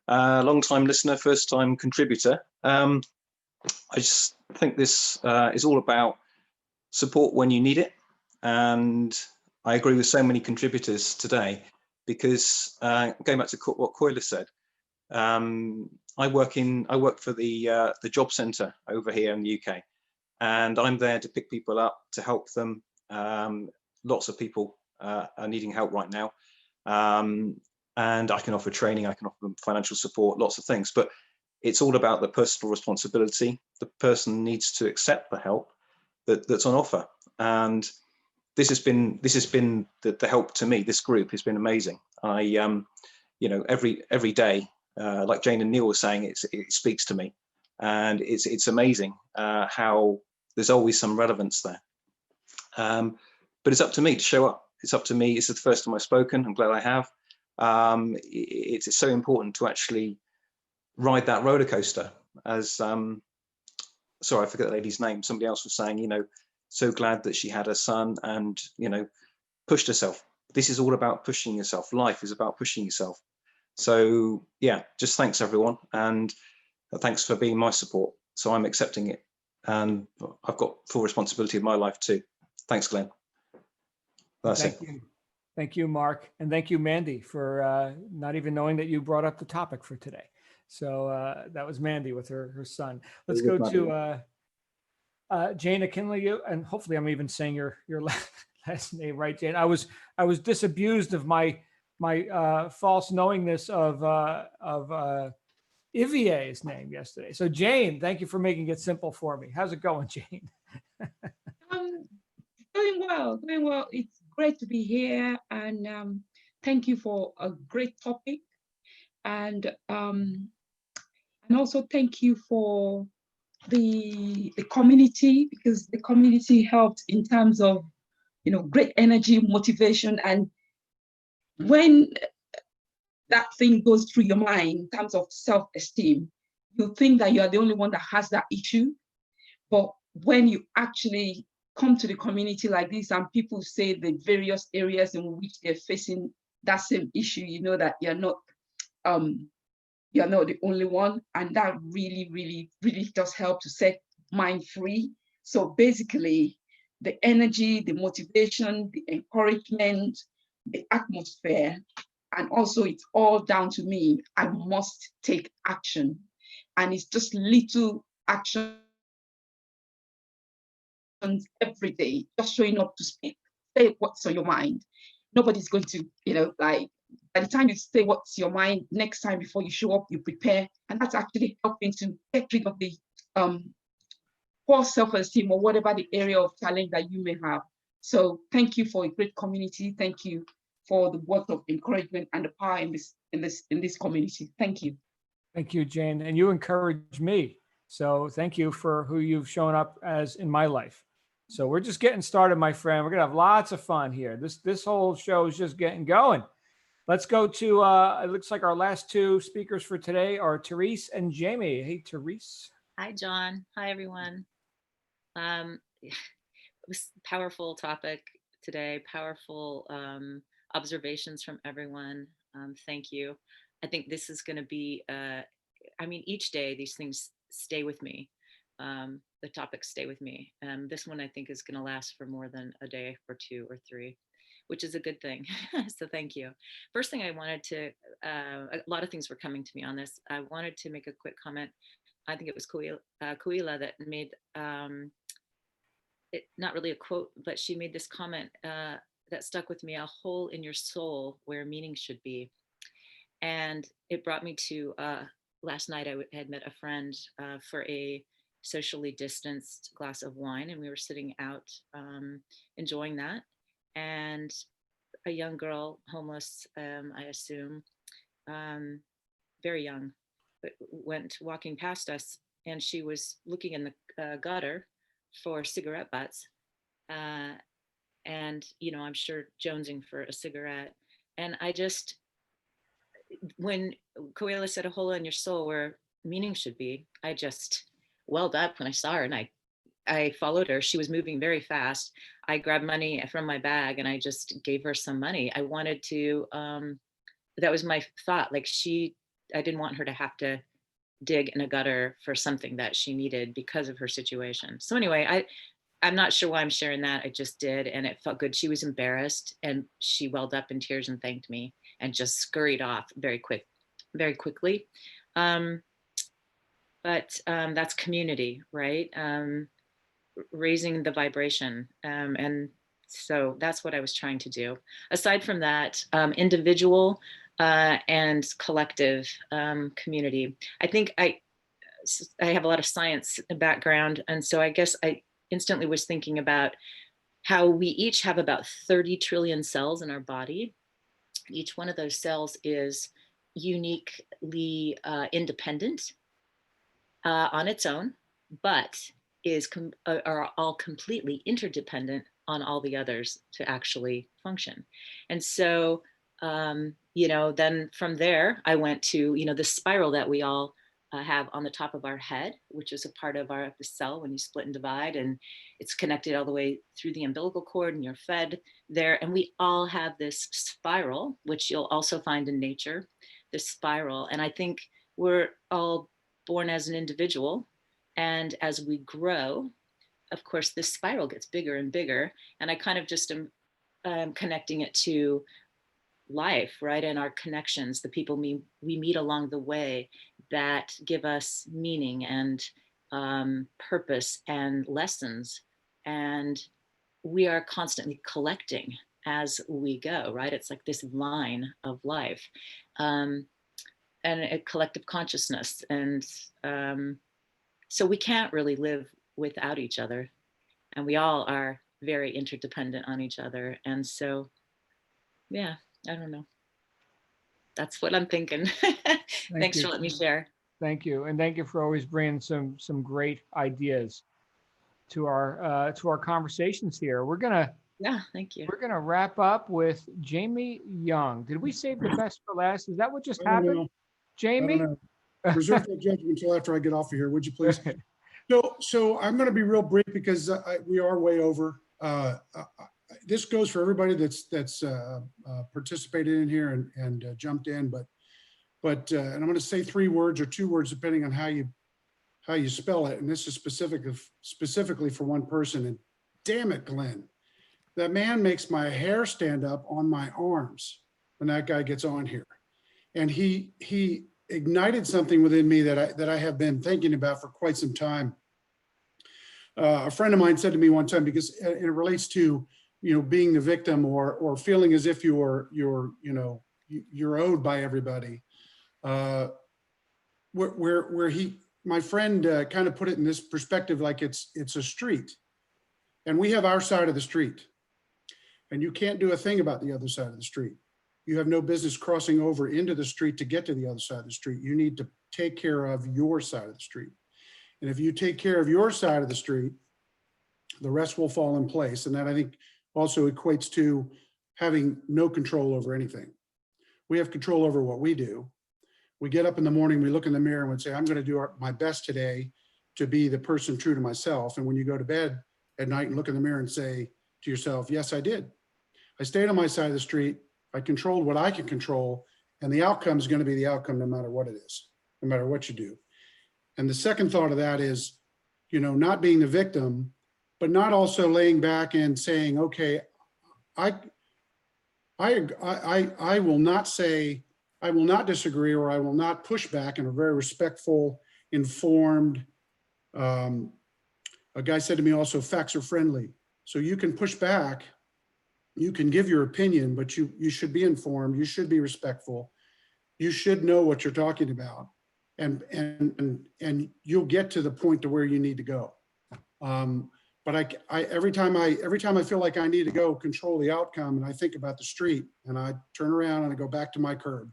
Long time listener, first time contributor. I just think this is all about support when you need it. And I agree with so many contributors today because going back to what Coyler said, I work for the job centre over here in the UK. And I'm there to pick people up, to help them. Lots of people are needing help right now. And I can offer training, I can offer them financial support, lots of things. But it's all about the personal responsibility. The person needs to accept the help that's on offer. And this has been the help to me. This group has been amazing. I, every day, like Jane and Neil were saying, it speaks to me. And it's amazing how there's always some relevance there. But it's up to me to show up. It's up to me. It's the first time I've spoken. I'm glad I have. It's so important to actually ride that roller coaster. As sorry, I forget the lady's name. Somebody else was saying, so glad that she had a son and pushed herself. This is all about pushing yourself. Life is about pushing yourself. So yeah, just thanks everyone, and thanks for being my support. So I'm accepting it, and I've got full responsibility of my life too. Thanks, Glenn. That's it. Thank you, Mark. And thank you, Mandy, for not even knowing that you brought up the topic for today. So that was Mandy with her son. Let's go to Jane Akinley, and hopefully I'm even saying your last name right, Jane. I was disabused of my false knowingness of Ivier's name yesterday. So Jane, thank you for making it simple for me. How's it going, Jane? Doing well. It's great to be here, and thank you for a great topic, and also thank you for the community, because the community helped in terms of great energy, motivation, and when that thing goes through your mind in terms of self-esteem, you think that you are the only one that has that issue, but when you actually come to the community like this and people say the various areas in which they're facing that same issue, you know that you're not the only one, and that really, really, really does help to set mind free. So basically, the energy, the motivation, the encouragement, the atmosphere, and also it's all down to me. I must take action, and it's just little action every day, just showing up to speak, say what's on your mind. Nobody's going to, by the time you say what's your mind, next time before you show up, you prepare. And that's actually helping to get rid of the poor self-esteem or whatever the area of challenge that you may have. So thank you for a great community. Thank you for the words of encouragement and the power in this community. Thank you. Thank you, Jane. And you encourage me. So thank you for who you've shown up as in my life. So we're just getting started, my friend. We're gonna have lots of fun here. This whole show is just getting going. Let's go to, it looks like our last two speakers for today are Therese and Jamie. Hey, Therese. Hi, John. Hi, everyone. It was a powerful topic today, powerful observations from everyone. Thank you. I think this is going to be, each day these things stay with me. The topics stay with me. And this one I think is going to last for more than a day or two or three, which is a good thing. So thank you. First thing I wanted to, a lot of things were coming to me on this. I wanted to make a quick comment I think it was Kuila that made it, not really a quote, but she made this comment that stuck with me: a hole in your soul where meaning should be. And it brought me to last night. I had met a friend for a socially distanced glass of wine, and we were sitting out enjoying that. And a young girl, homeless, I assume, very young, but went walking past us, and she was looking in the gutter for cigarette butts. And, you know, I'm sure jonesing for a cigarette. And I just, when Koela said a hole in your soul where meaning should be, I just welled up when I saw her, and I followed her. She was moving very fast. I grabbed money from my bag and I just gave her some money. I wanted to, that was my thought. Like I didn't want her to have to dig in a gutter for something that she needed because of her situation. So anyway, I'm not sure why I'm sharing that. I just did, and it felt good. She was embarrassed, and she welled up in tears and thanked me and just scurried off very quickly. But that's community, right? Raising the vibration. And so that's what I was trying to do. Aside from that, individual and collective community. I think I have a lot of science background, and so I guess I instantly was thinking about how we each have about 30 trillion cells in our body. Each one of those cells is uniquely independent on its own, but are all completely interdependent on all the others to actually function. And so, you know, then from there, I went to, you know, the spiral that we all have on the top of our head, which is a part of the cell when you split and divide, and it's connected all the way through the umbilical cord, and you're fed there. And we all have this spiral, which you'll also find in nature, this spiral. And I think we're all born as an individual, and as we grow, of course, this spiral gets bigger and bigger. And I kind of just am connecting it to life, right? And our connections, the people we meet along the way that give us meaning and purpose and lessons. And we are constantly collecting as we go, right? It's like this line of life, and a collective consciousness. And so we can't really live without each other. And we all are very interdependent on each other. And so, yeah, I don't know. That's what I'm thinking. Thanks for letting me share. Thank you, and thank you for always bringing some great ideas to our conversations here. We're gonna thank you. We're gonna wrap up with Jamie Young. Did we save the best for last? Is that what just I don't happened, know. Jamie? I don't know. Reserve that judgment until after I get off of here, would you please? So I'm going to be real brief because we are way over. This goes for everybody that's participated in here and jumped in, but and I'm going to say 3 words or 2 words depending on how you spell it. And this is specifically for one person. And damn it, Glenn, that man makes my hair stand up on my arms when that guy gets on here. And he ignited something within me that I have been thinking about for quite some time. A friend of mine said to me one time, because it relates to, you know, being the victim or feeling as if you're owed by everybody. My friend kind of put it in this perspective, like it's a street, and we have our side of the street, and you can't do a thing about the other side of the street. You have no business crossing over into the street to get to the other side of the street. You need to take care of your side of the street. And if you take care of your side of the street, the rest will fall in place. And that, I think, also equates to having no control over anything. We have control over what we do. We get up in the morning, we look in the mirror and we say, I'm going to do my best today to be the person true to myself. And when you go to bed at night and look in the mirror and say to yourself, yes, I did. I stayed on my side of the street. I controlled what I can control, and the outcome is going to be the outcome no matter what it is, no matter what you do. And the second thought of that is, you know, not being the victim, but not also laying back and saying, okay, I will not say, I will not disagree, or I will not push back in a very respectful informed. A guy said to me also, facts are friendly. So you can push back, you can give your opinion, but you should be informed, you should be respectful, you should know what you're talking about, and you'll get to the point to where you need to go. But every time I feel like I need to go control the outcome, and I think about the street, and I turn around and I go back to my curb,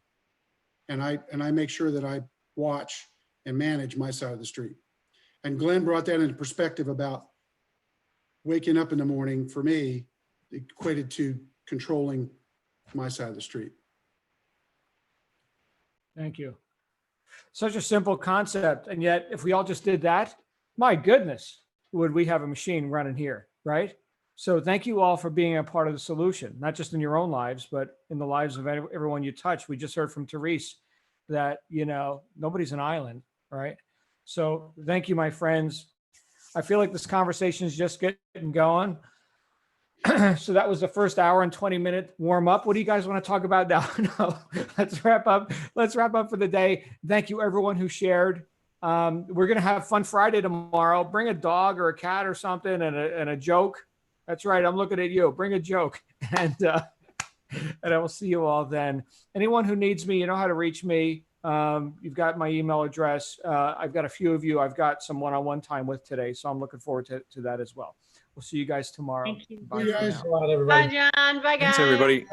and I make sure that I watch and manage my side of the street. And Glenn brought that into perspective about waking up in the morning. For me, equated to controlling my side of the street. Thank you. Such a simple concept. And yet, if we all just did that, my goodness, would we have a machine running here, right? So thank you all for being a part of the solution, not just in your own lives, but in the lives of everyone you touch. We just heard from Therese that, you know, nobody's an island, right? So thank you, my friends. I feel like this conversation is just getting going. So that was the first hour and 20-minute warm up. What do you guys want to talk about now? No, let's wrap up. Let's wrap up for the day. Thank you, everyone who shared. We're going to have Fun Friday tomorrow. Bring a dog or a cat or something and a joke. That's right. I'm looking at you. Bring a joke. And I will see you all then. Anyone who needs me, you know how to reach me. You've got my email address. I've got a few of you I've got some one-on-one time with today. So I'm looking forward to that as well. We'll see you guys tomorrow. Thank you. Bye. You guys. Bye, John. Bye, guys. Thanks, everybody.